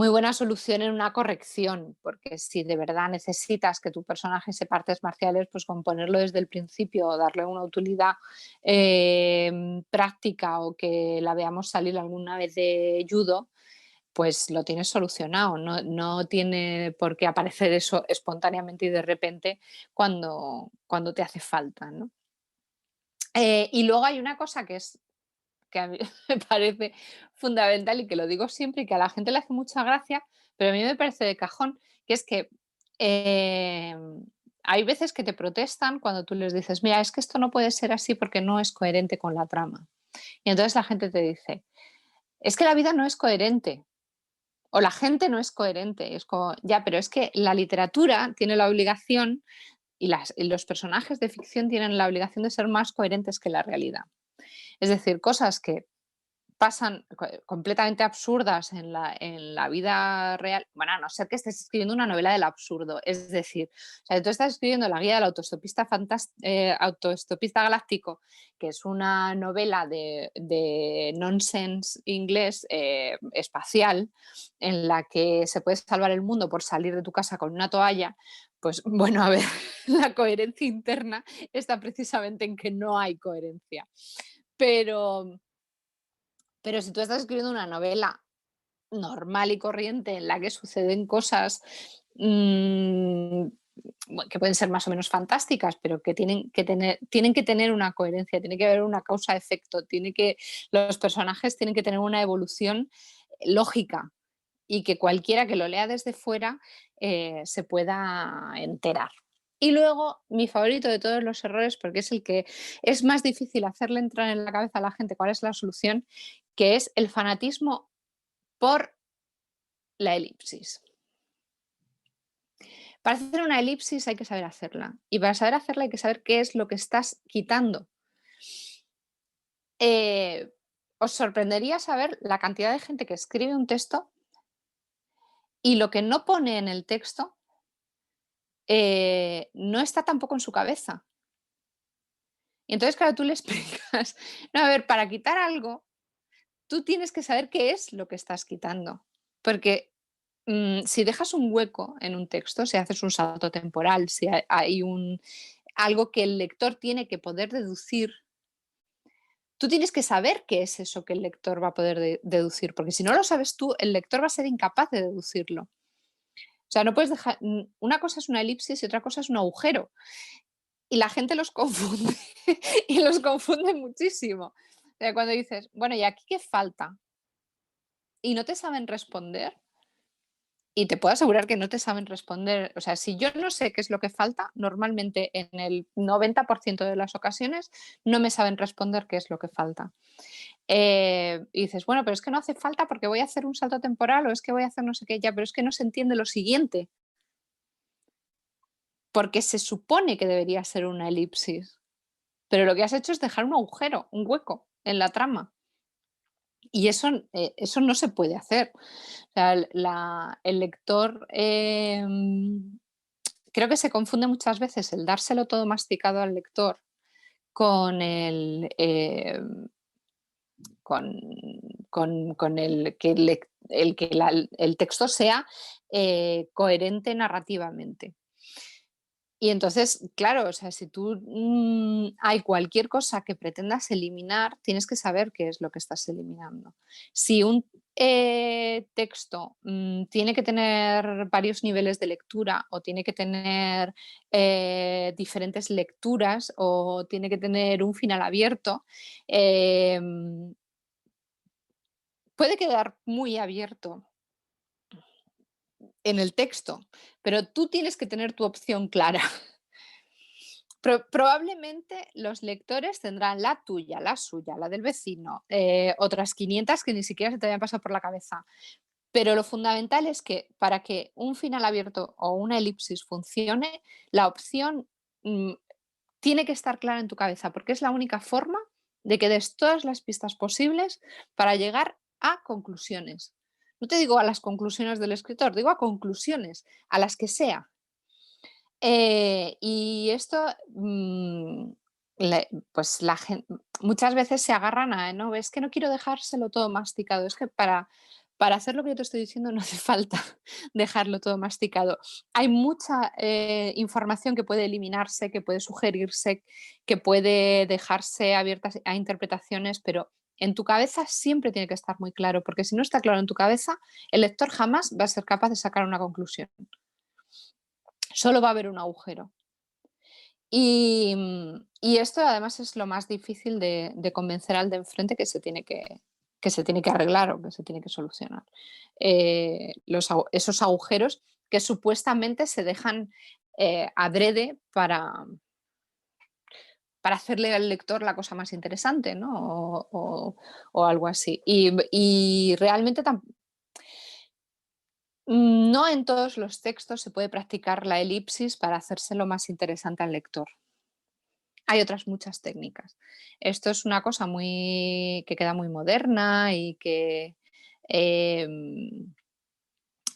buena solución en una corrección, porque si de verdad necesitas que tu personaje sepa artes marciales, pues con ponerlo desde el principio o darle una utilidad práctica o que la veamos salir alguna vez de judo, pues lo tienes solucionado. No tiene por qué aparecer eso espontáneamente y de repente cuando te hace falta, ¿no? Y luego hay una cosa que a mí me parece fundamental y que lo digo siempre y que a la gente le hace mucha gracia, pero a mí me parece de cajón, que es que hay veces que te protestan cuando tú les dices, mira, es que esto no puede ser así porque no es coherente con la trama. Y entonces la gente te dice, es que la vida no es coherente. O la gente no es coherente. Es como, ya, pero es que la literatura tiene la obligación y los personajes de ficción tienen la obligación de ser más coherentes que la realidad. Es decir, cosas que pasan completamente absurdas en la vida real, bueno, a no ser que estés escribiendo una novela del absurdo, es decir, o sea, tú estás escribiendo La guía del autoestopista galáctico, que es una novela de nonsense inglés espacial, en la que se puede salvar el mundo por salir de tu casa con una toalla, pues bueno, a ver, la coherencia interna está precisamente en que no hay coherencia. Pero si tú estás escribiendo una novela normal y corriente en la que suceden cosas que pueden ser más o menos fantásticas, pero que tienen que tener una coherencia, tiene que haber una causa-efecto, los personajes tienen que tener una evolución lógica y que cualquiera que lo lea desde fuera se pueda enterar. Y luego, mi favorito de todos los errores, porque es el que es más difícil hacerle entrar en la cabeza a la gente cuál es la solución, que es el fanatismo por la elipsis. Para hacer una elipsis hay que saber hacerla. Y para saber hacerla hay que saber qué es lo que estás quitando. Os sorprendería saber la cantidad de gente que escribe un texto y lo que no pone en el texto no está tampoco en su cabeza. Y entonces, claro, tú le explicas, no, a ver, para quitar algo, tú tienes que saber qué es lo que estás quitando. Porque si dejas un hueco en un texto, si haces un salto temporal, si hay algo que el lector tiene que poder deducir, tú tienes que saber qué es eso que el lector va a poder deducir, porque si no lo sabes tú, el lector va a ser incapaz de deducirlo. O sea, no puedes dejar, una cosa es una elipsis y otra cosa es un agujero. Y la gente los confunde y los confunde muchísimo. O sea, cuando dices, bueno, ¿y aquí qué falta? Y no te saben responder, y te puedo asegurar que no te saben responder. O sea, si yo no sé qué es lo que falta, normalmente en el 90% de las ocasiones no me saben responder qué es lo que falta. Y dices, bueno, pero es que no hace falta porque voy a hacer un salto temporal o es que voy a hacer no sé qué, ya, pero es que no se entiende lo siguiente, porque se supone que debería ser una elipsis, pero lo que has hecho es dejar un agujero, un hueco en la trama. Y eso no se puede hacer. O sea, el lector, creo que se confunde muchas veces el dárselo todo masticado al lector con con, con el que, el texto sea coherente narrativamente. Y entonces, claro, o sea, si tú hay cualquier cosa que pretendas eliminar, tienes que saber qué es lo que estás eliminando. Si un texto tiene que tener varios niveles de lectura o tiene que tener diferentes lecturas o tiene que tener un final abierto, puede quedar muy abierto en el texto, pero tú tienes que tener tu opción clara. Probablemente los lectores tendrán la tuya, la suya, la del vecino, otras 500 que ni siquiera se te habían pasado por la cabeza. Pero lo fundamental es que para que un final abierto o una elipsis funcione, la opción mm, tiene que estar clara en tu cabeza, porque es la única forma de que des todas las pistas posibles para llegar a conclusiones. No te digo a las conclusiones del escritor, digo a conclusiones, a las que sea. Y esto, pues muchas veces se agarran a, no, es que no quiero dejárselo todo masticado, es que para hacer lo que yo te estoy diciendo no hace falta dejarlo todo masticado. Hay mucha información que puede eliminarse, que puede sugerirse, que puede dejarse abiertas a interpretaciones, pero en tu cabeza siempre tiene que estar muy claro, porque si no está claro en tu cabeza, el lector jamás va a ser capaz de sacar una conclusión. Solo va a haber un agujero. Y esto además es lo más difícil de convencer al de enfrente que se tiene que arreglar o que se tiene que solucionar. Esos agujeros que supuestamente se dejan adrede para hacerle al lector la cosa más interesante, ¿no? O algo así. Y realmente no en todos los textos se puede practicar la elipsis para hacérselo más interesante al lector. Hay otras muchas técnicas. Esto es una cosa que queda muy moderna y que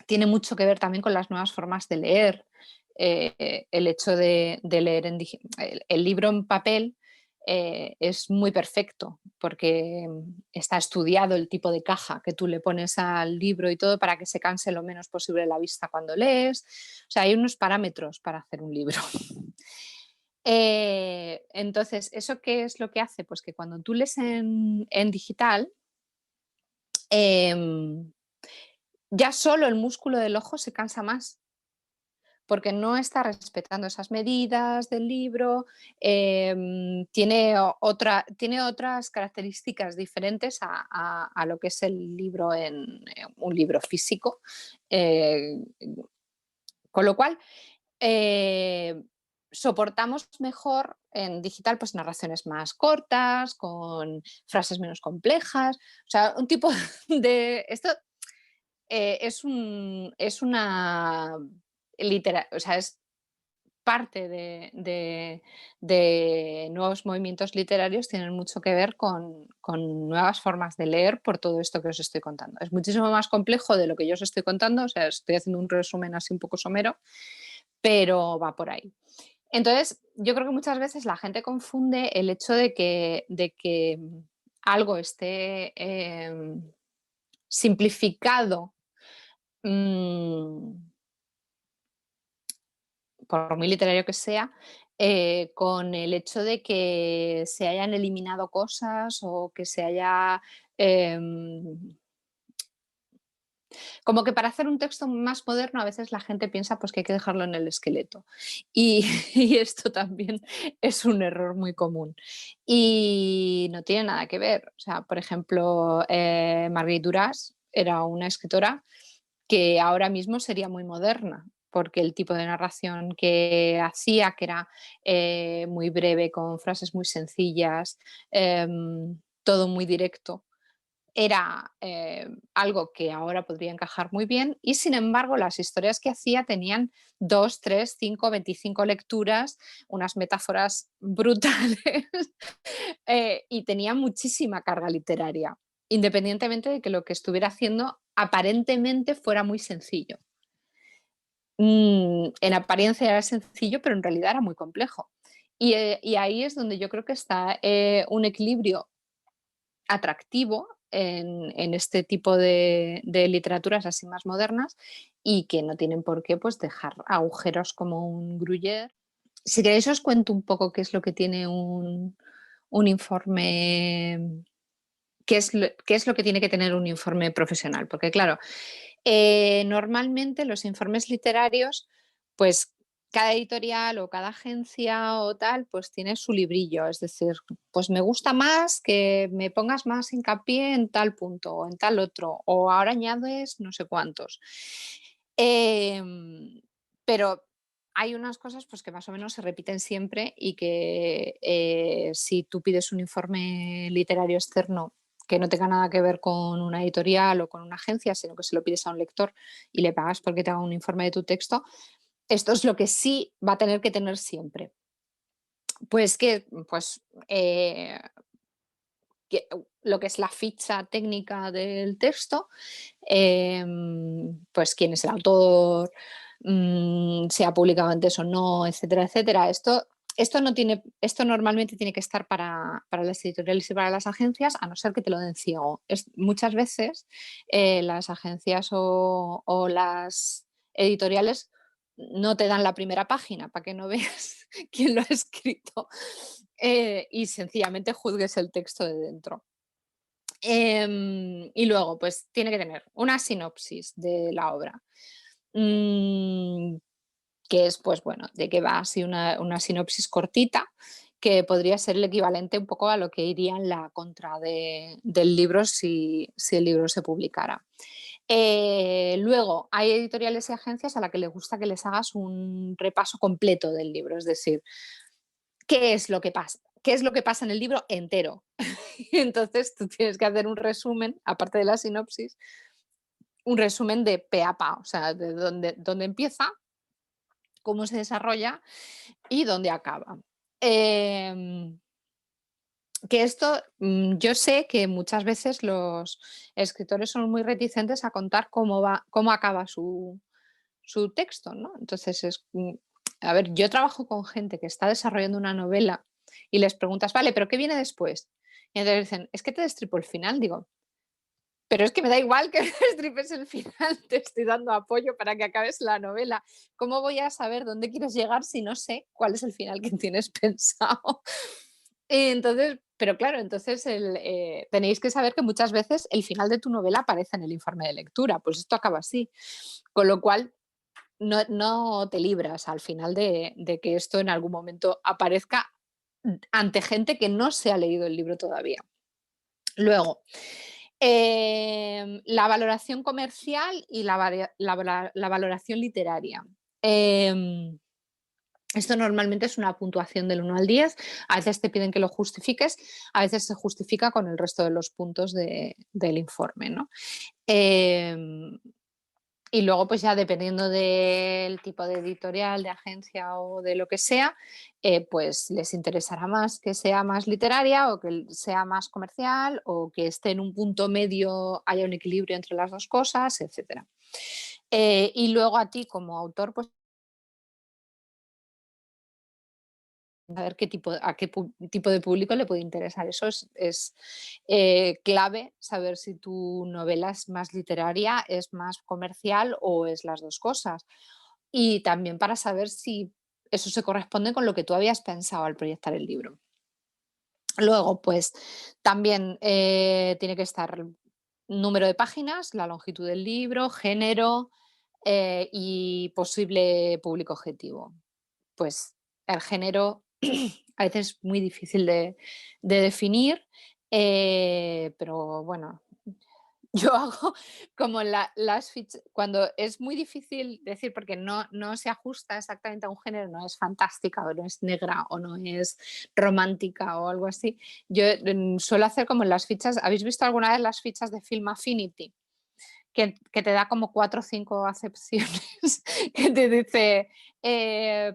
tiene mucho que ver también con las nuevas formas de leer. El hecho de leer el libro en papel es muy perfecto porque está estudiado el tipo de caja que tú le pones al libro y todo para que se canse lo menos posible la vista cuando lees. O sea, hay unos parámetros para hacer un libro. Entonces, ¿eso qué es lo que hace? Pues que cuando tú lees en digital, em, ya solo el músculo del ojo se cansa más, porque no está respetando esas medidas del libro, tiene otras características diferentes a lo que es el libro un libro físico. eh, con lo cual, eh, soportamos mejor en digital, pues narraciones más cortas, con frases menos complejas. O sea, un tipo de esto es una o sea, es parte de nuevos movimientos literarios, tienen mucho que ver con nuevas formas de leer por todo esto que os estoy contando. Es muchísimo más complejo de lo que yo os estoy contando, o sea, estoy haciendo un resumen así un poco somero, pero va por ahí. Entonces, yo creo que muchas veces la gente confunde el hecho de que algo esté simplificado, mm, por muy literario que sea, con el hecho de que se hayan eliminado cosas o que se haya... em, como que para hacer un texto más moderno a veces la gente piensa pues que hay que dejarlo en el esqueleto. Y, y esto también es un error muy común. Y no tiene nada que ver. O sea, por ejemplo, Marguerite Duras era una escritora que ahora mismo sería muy moderna, porque el tipo de narración que hacía, que era muy breve, con frases muy sencillas, todo muy directo, era algo que ahora podría encajar muy bien y sin embargo las historias que hacía tenían 2, 3, 5, 25 lecturas, unas metáforas brutales y tenía muchísima carga literaria, independientemente de que lo que estuviera haciendo aparentemente fuera muy sencillo. En apariencia era sencillo, pero en realidad era muy complejo. Y ahí es donde yo creo que está un equilibrio atractivo en este tipo de literaturas así más modernas y que no tienen por qué pues, dejar agujeros como un Gruyère. Si queréis os cuento un poco qué es lo que tiene un informe, qué es lo que tiene que tener un informe profesional, porque claro, normalmente los informes literarios, pues cada editorial o cada agencia o tal, pues tiene su librillo. Es decir, pues me gusta más que me pongas más hincapié en tal punto o en tal otro, o ahora añades no sé cuántos. Em, pero hay unas cosas pues, que más o menos se repiten siempre y que si tú pides un informe literario externo que no tenga nada que ver con una editorial o con una agencia, sino que se lo pides a un lector y le pagas porque te haga un informe de tu texto, esto es lo que sí va a tener que tener siempre. Pues que, pues, lo que es la ficha técnica del texto, pues quién es el autor, si ha publicado antes o no, etcétera, etcétera. Esto normalmente tiene que estar para las editoriales y para las agencias, a no ser que te lo den ciego. Muchas veces las agencias o las editoriales no te dan la primera página para que no veas quién lo ha escrito y sencillamente juzgues el texto de dentro. Y luego, pues tiene que tener una sinopsis de la obra, mm, que es, pues bueno, de qué va así una sinopsis cortita, que podría ser el equivalente un poco a lo que iría en la contra del libro si el libro se publicara. Luego, hay editoriales y agencias a las que les gusta que les hagas un repaso completo del libro, es decir, ¿qué es lo que pasa? ¿Qué es lo que pasa en el libro entero? Entonces tú tienes que hacer un resumen, aparte de la sinopsis, un resumen de pe a pa, o sea, de dónde empieza, cómo se desarrolla y dónde acaba. Em, que esto, yo sé que muchas veces los escritores son muy reticentes a contar cómo acaba su texto, ¿no? Entonces a ver, yo trabajo con gente que está desarrollando una novela y les preguntas, vale, pero ¿qué viene después? Y entonces dicen, es que te destripo el final, digo, pero es que me da igual que me destripes el final, te estoy dando apoyo para que acabes la novela. ¿Cómo voy a saber dónde quieres llegar si no sé cuál es el final que tienes pensado? Entonces, pero claro, entonces tenéis que saber que muchas veces el final de tu novela aparece en el informe de lectura, pues esto acaba así. Con lo cual, no te libras al final de que esto en algún momento aparezca ante gente que no se ha leído el libro todavía. Luego, la valoración comercial y la valoración literaria. Em, Esto normalmente es una puntuación del 1 al 10. A veces te piden que lo justifiques, a veces se justifica con el resto de los puntos del informe, ¿no? Em, y luego, pues ya dependiendo del tipo de editorial, de agencia o de lo que sea, pues les interesará más que sea más literaria o que sea más comercial o que esté en un punto medio, haya un equilibrio entre las dos cosas, etcétera. Y luego a ti como autor, pues saber qué tipo de público le puede interesar. Eso es clave, saber si tu novela es más literaria, es más comercial o es las dos cosas. Y también para saber si eso se corresponde con lo que tú habías pensado al proyectar el libro. Luego, pues también tiene que estar número de páginas, la longitud del libro, género y posible público objetivo. Pues el género a veces es muy difícil de definir, pero bueno, yo hago como las fichas, cuando es muy difícil decir, porque no se ajusta exactamente a un género, no es fantástica o no es negra o no es romántica o algo así. Yo suelo hacer como en las fichas. ¿Habéis visto alguna vez las fichas de Film Affinity? Que te da como 4 o 5 acepciones, que te dice,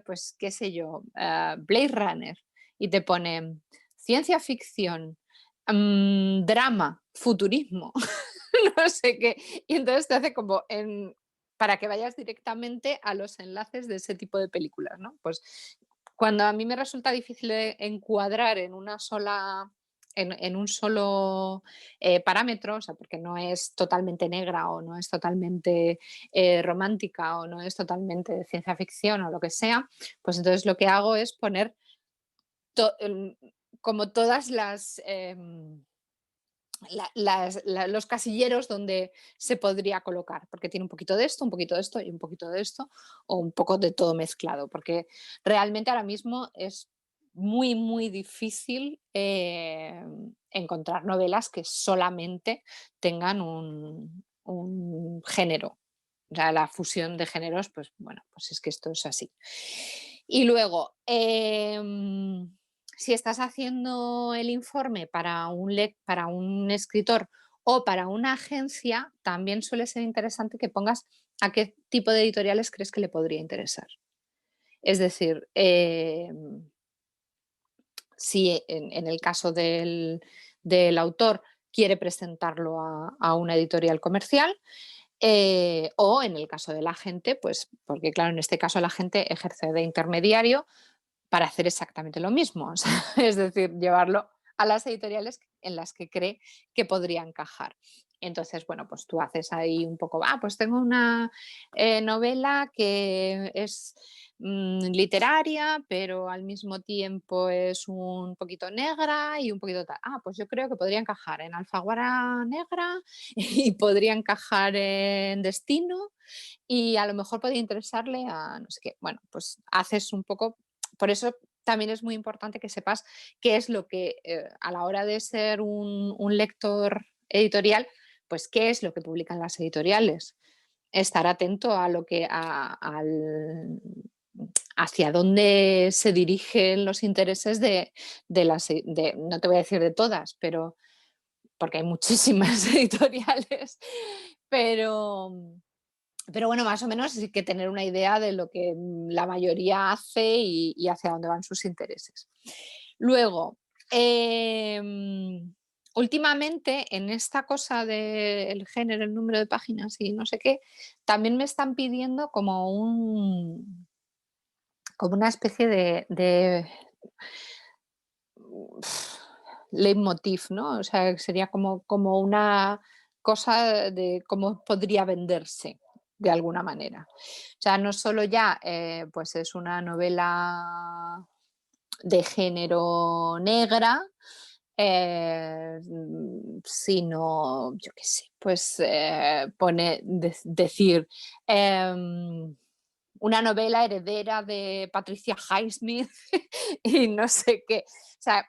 pues qué sé yo, Blade Runner, y te pone ciencia ficción, drama, futurismo, no sé qué. Y entonces te hace como para que vayas directamente a los enlaces de ese tipo de películas, ¿no? Pues cuando a mí me resulta difícil de encuadrar en un solo parámetro, o sea, porque no es totalmente negra o no es totalmente romántica o no es totalmente de ciencia ficción o lo que sea, pues entonces lo que hago es poner to- em, como todas los casilleros donde se podría colocar, porque tiene un poquito de esto, un poquito de esto y un poquito de esto, o un poco de todo mezclado, porque realmente ahora mismo es muy, muy difícil encontrar novelas que solamente tengan un género. O sea, la fusión de géneros, pues bueno, pues es que esto es así. Y luego, si estás haciendo el informe para un escritor o para una agencia, también suele ser interesante que pongas a qué tipo de editoriales crees que le podría interesar. Es decir, si en el caso del autor quiere presentarlo a una editorial comercial, o en el caso de la gente, pues porque claro, en este caso la gente ejerce de intermediario para hacer exactamente lo mismo, o sea, es decir, llevarlo a las editoriales en las que cree que podría encajar. Entonces, bueno, pues tú haces ahí un poco, pues tengo una novela que es literaria, pero al mismo tiempo es un poquito negra y un poquito tal. Pues yo creo que podría encajar en Alfaguara Negra y podría encajar en Destino y a lo mejor podría interesarle a no sé qué. Bueno, pues haces un poco, por eso también es muy importante que sepas qué es lo que, a la hora de ser un lector editorial, pues qué es lo que publican las editoriales. Estar atento a lo que, hacia dónde se dirigen los intereses no te voy a decir de todas, pero porque hay muchísimas editoriales, pero, pero bueno, más o menos sí que tener una idea de lo que la mayoría hace y hacia dónde van sus intereses. Luego, últimamente en esta cosa del género, el número de páginas y no sé qué, también me están pidiendo como una especie de leitmotiv, ¿no? O sea, sería como una cosa de cómo podría venderse de alguna manera. O sea, no solo ya, pues es una novela de género negra, sino, yo qué sé, pues decir, em, una novela heredera de Patricia Highsmith y no sé qué. O sea,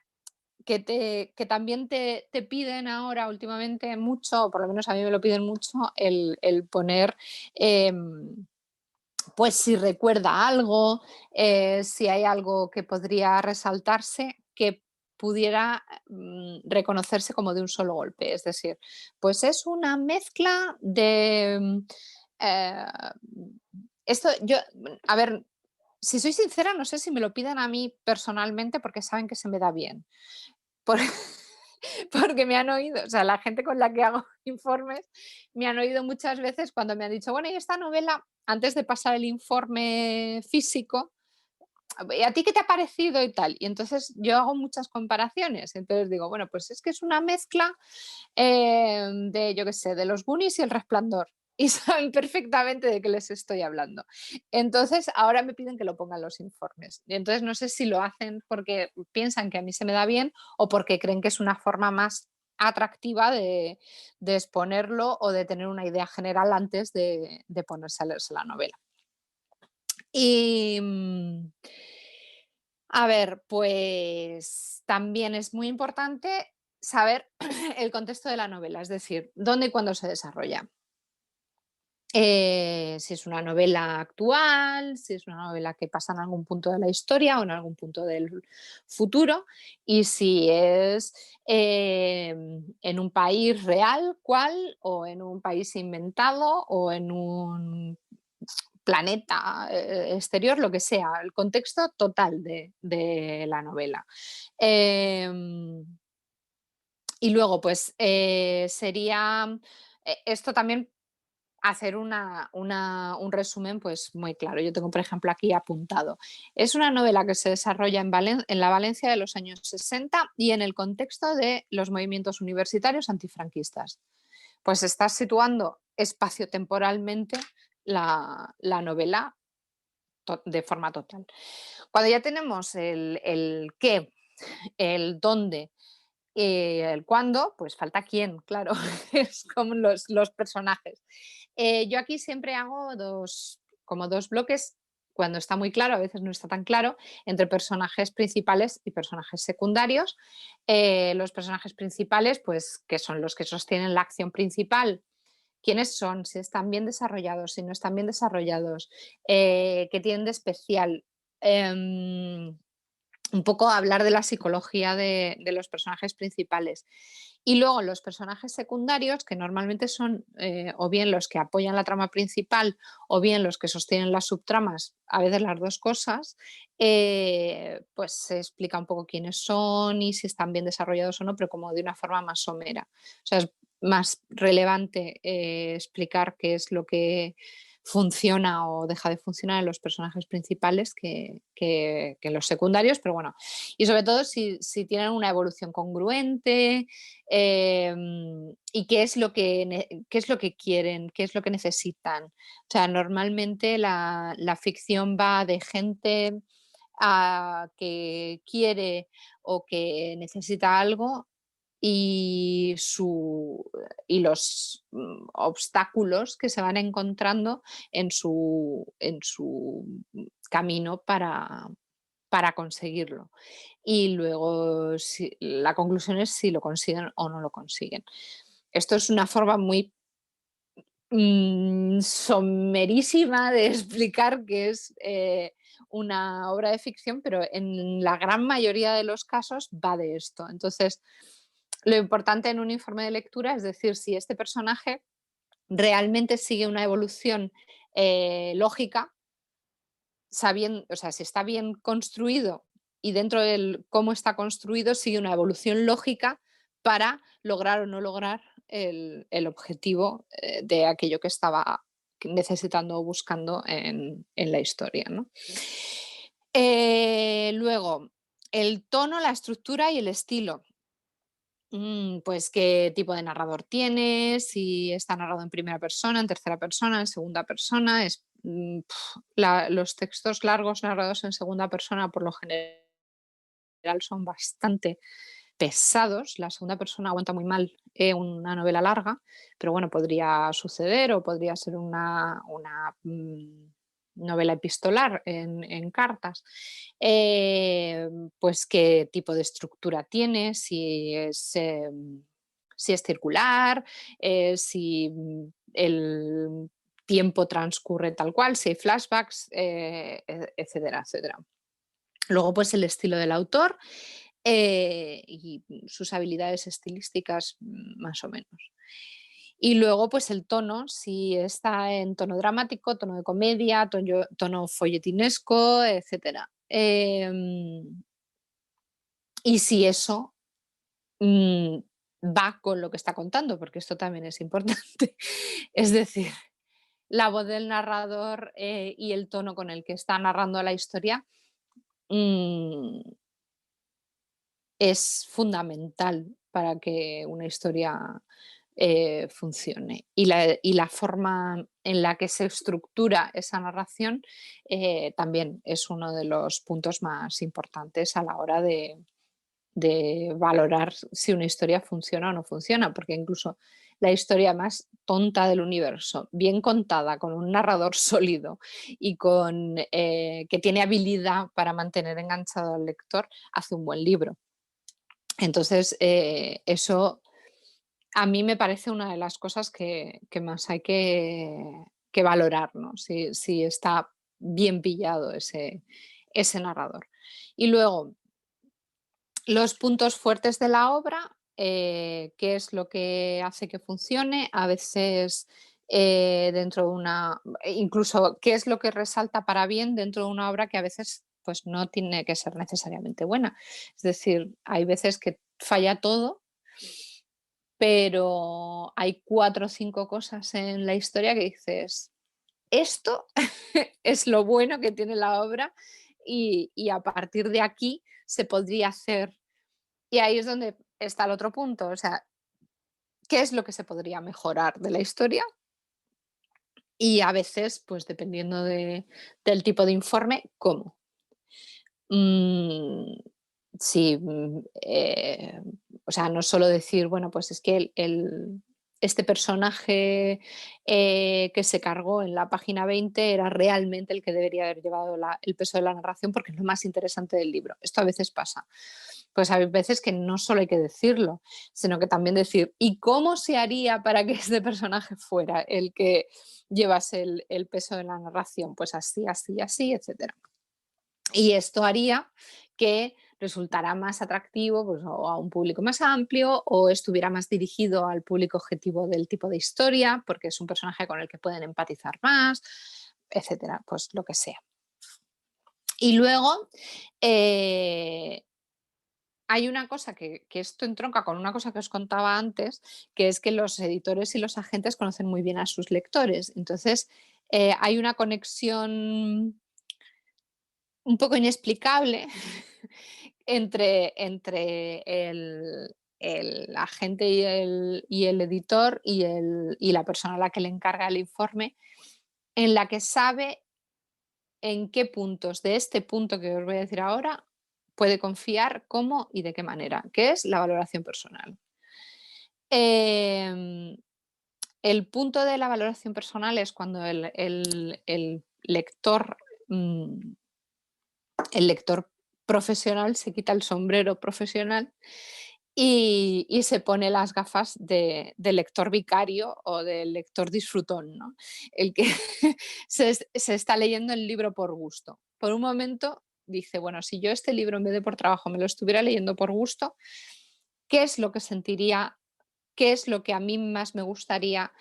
que también te piden ahora últimamente mucho, o por lo menos a mí me lo piden mucho, el poner, pues si recuerda algo, si hay algo que podría resaltarse, que pudiera reconocerse como de un solo golpe. Es decir, pues es una mezcla de... eh, esto yo, a ver, si soy sincera, no sé si me lo piden a mí personalmente porque saben que se me da bien. Por porque me han oído, o sea, la gente con la que hago informes me han oído muchas veces cuando me han dicho: "Bueno, y esta novela", antes de pasar el informe físico, "¿y a ti qué te ha parecido?", y tal. Y entonces yo hago muchas comparaciones. Entonces digo: "Bueno, pues es que es una mezcla, de, yo qué sé, de Los Goonies y El Resplandor", y saben perfectamente de qué les estoy hablando. Entonces, ahora me piden que lo ponga en los informes. Y entonces no sé si lo hacen porque piensan que a mí se me da bien o porque creen que es una forma más atractiva de exponerlo o de tener una idea general antes de ponerse a leerse la novela. Y, a ver, pues también es muy importante saber el contexto de la novela, es decir, dónde y cuándo se desarrolla. Si es una novela actual, si es una novela que pasa en algún punto de la historia o en algún punto del futuro, y si es en un país real, cuál, o en un país inventado, o en un planeta exterior, lo que sea, el contexto total de la novela. Em, y luego, pues sería esto también hacer un resumen pues muy claro. Yo tengo, por ejemplo, aquí apuntado. Es una novela que se desarrolla en la Valencia de los años 60 y en el contexto de los movimientos universitarios antifranquistas. Pues estás situando espaciotemporalmente la novela de forma total. Cuando ya tenemos el qué, el dónde, el cuándo, pues falta quién, claro, es como los personajes. Yo aquí siempre hago como dos bloques, cuando está muy claro, a veces no está tan claro, entre personajes principales y personajes secundarios. Los personajes principales, pues, que son los que sostienen la acción principal. ¿Quiénes son? Si están bien desarrollados, si no están bien desarrollados, qué tienen de especial. Em, un poco hablar de la psicología de los personajes principales. Y luego los personajes secundarios, que normalmente son o bien los que apoyan la trama principal o bien los que sostienen las subtramas, a veces las dos cosas, pues se explica un poco quiénes son y si están bien desarrollados o no, pero como de una forma más somera. O sea, es más relevante explicar qué es lo que funciona o deja de funcionar en los personajes principales que en los secundarios, pero bueno, y sobre todo si tienen una evolución congruente y qué es lo que quieren, qué es lo que necesitan. O sea, normalmente la ficción va de gente que quiere o que necesita algo y, y los obstáculos que se van encontrando en su camino para conseguirlo. Y luego la conclusión es si lo consiguen o no lo consiguen. Esto es una forma muy somerísima de explicar qué es una obra de ficción, pero en la gran mayoría de los casos va de esto. Entonces, lo importante en un informe de lectura es decir si este personaje realmente sigue una evolución lógica, sabiendo, o sea, si está bien construido y dentro del cómo está construido sigue una evolución lógica para lograr o no lograr el objetivo de aquello que estaba necesitando o buscando en la historia, ¿no? Luego, el tono, la estructura y el estilo. Pues qué tipo de narrador tiene, si está narrado en primera persona, en tercera persona, en segunda persona. Los textos largos narrados en segunda persona por lo general son bastante pesados. La segunda persona aguanta muy mal una novela larga, pero bueno, podría suceder o podría ser una novela epistolar en cartas, pues qué tipo de estructura tiene, si es circular, si el tiempo transcurre tal cual, si hay flashbacks, etcétera, etcétera. Luego, pues el estilo del autor y sus habilidades estilísticas, más o menos. Y luego, pues el tono, si está en tono dramático, tono de comedia, tono folletinesco, etcétera. Y si eso mm, va con lo que está contando, porque esto también es importante. Es decir, la voz del narrador y el tono con el que está narrando la historia mm, es fundamental para que una historia funcione. Y la forma en la que se estructura esa narración también es uno de los puntos más importantes a la hora de valorar si una historia funciona o no funciona, porque incluso la historia más tonta del universo, bien contada, con un narrador sólido y que tiene habilidad para mantener enganchado al lector, hace un buen libro. Entonces, eso a mí me parece una de las cosas que más hay que valorar, ¿no? Si está bien pillado ese narrador. Y luego, los puntos fuertes de la obra, qué es lo que hace que funcione, a veces dentro de incluso qué es lo que resalta para bien dentro de una obra que a veces pues no tiene que ser necesariamente buena. Es decir, hay veces que falla todo, pero hay 4 o 5 cosas en la historia que dices, esto es lo bueno que tiene la obra y a partir de aquí se podría hacer. Y ahí es donde está el otro punto, o sea, ¿qué es lo que se podría mejorar de la historia? Y a veces, pues dependiendo del tipo de informe, ¿cómo? Mm, sí, o sea, no solo decir, bueno, pues es que este personaje que se cargó en la página 20 era realmente el que debería haber llevado el peso de la narración porque es lo más interesante del libro. Esto a veces pasa. Pues hay veces que no solo hay que decirlo, sino que también decir, ¿y cómo se haría para que este personaje fuera el que llevase el peso de la narración? Pues así, así, así, etcétera. Y esto haría que resultara más atractivo pues, o a un público más amplio o estuviera más dirigido al público objetivo del tipo de historia, porque es un personaje con el que pueden empatizar más, etcétera, pues lo que sea. Y luego eh, hay una cosa que esto entronca con una cosa que os contaba antes, que es que los editores y los agentes conocen muy bien a sus lectores. Entonces, hay una conexión un poco inexplicable entre el agente y el editor y la persona a la que le encarga el informe, en la que sabe en qué puntos de este punto que os voy a decir ahora puede confiar, cómo y de qué manera, que es la valoración personal. Em, el punto de la valoración personal es cuando el lector mm, el lector profesional se quita el sombrero profesional y se pone las gafas de lector vicario o de lector disfrutón, ¿no? El que se está leyendo el libro por gusto. Por un momento dice, bueno, si yo este libro en vez de por trabajo me lo estuviera leyendo por gusto, ¿qué es lo que sentiría? ¿Qué es lo que a mí más me gustaría?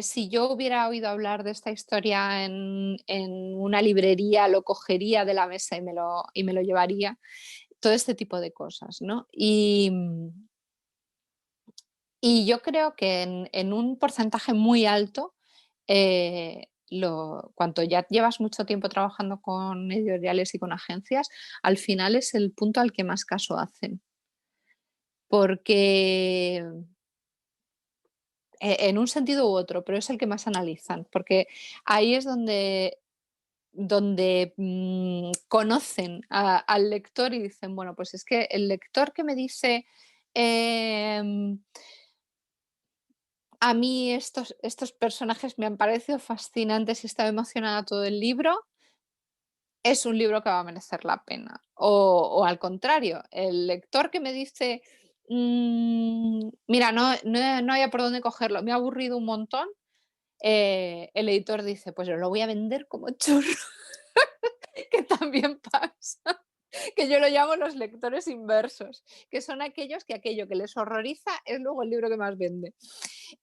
Si yo hubiera oído hablar de esta historia en una librería, lo cogería de la mesa y me lo llevaría. Todo este tipo de cosas, ¿no? Y yo creo que en un porcentaje muy alto, cuanto ya llevas mucho tiempo trabajando con editoriales y con agencias, al final es el punto al que más caso hacen. Porque en un sentido u otro, pero es el que más analizan, porque ahí es donde conocen al lector y dicen, bueno, pues es que el lector que me dice, em, A mí estos personajes me han parecido fascinantes y he estado emocionada todo el libro. Es un libro que va a merecer la pena. O al contrario, el lector que me dice: mira, no había por dónde cogerlo, me ha aburrido un montón", el editor dice: "Pues yo lo voy a vender como churro", que también pasa, que yo lo llamo los lectores inversos, que son aquellos que aquello que les horroriza es luego el libro que más vende.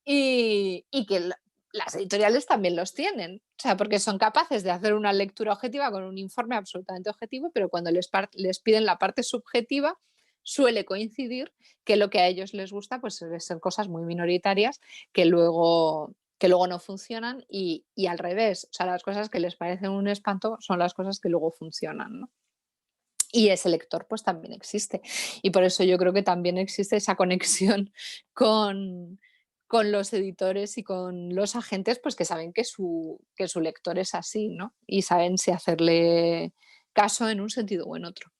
Y que las editoriales también los tienen, o sea, porque son capaces de hacer una lectura objetiva con un informe absolutamente objetivo, pero cuando les piden la parte subjetiva, suele coincidir que lo que a ellos les gusta, pues suele ser cosas muy minoritarias que luego no funcionan y al revés, o sea, las cosas que les parecen un espanto son las cosas que luego funcionan, ¿no? Y ese lector pues también existe. Y por eso yo creo que también existe esa conexión con, con los editores y con los agentes, pues que saben que su lector es así, ¿no? Y saben si hacerle caso en un sentido o en otro.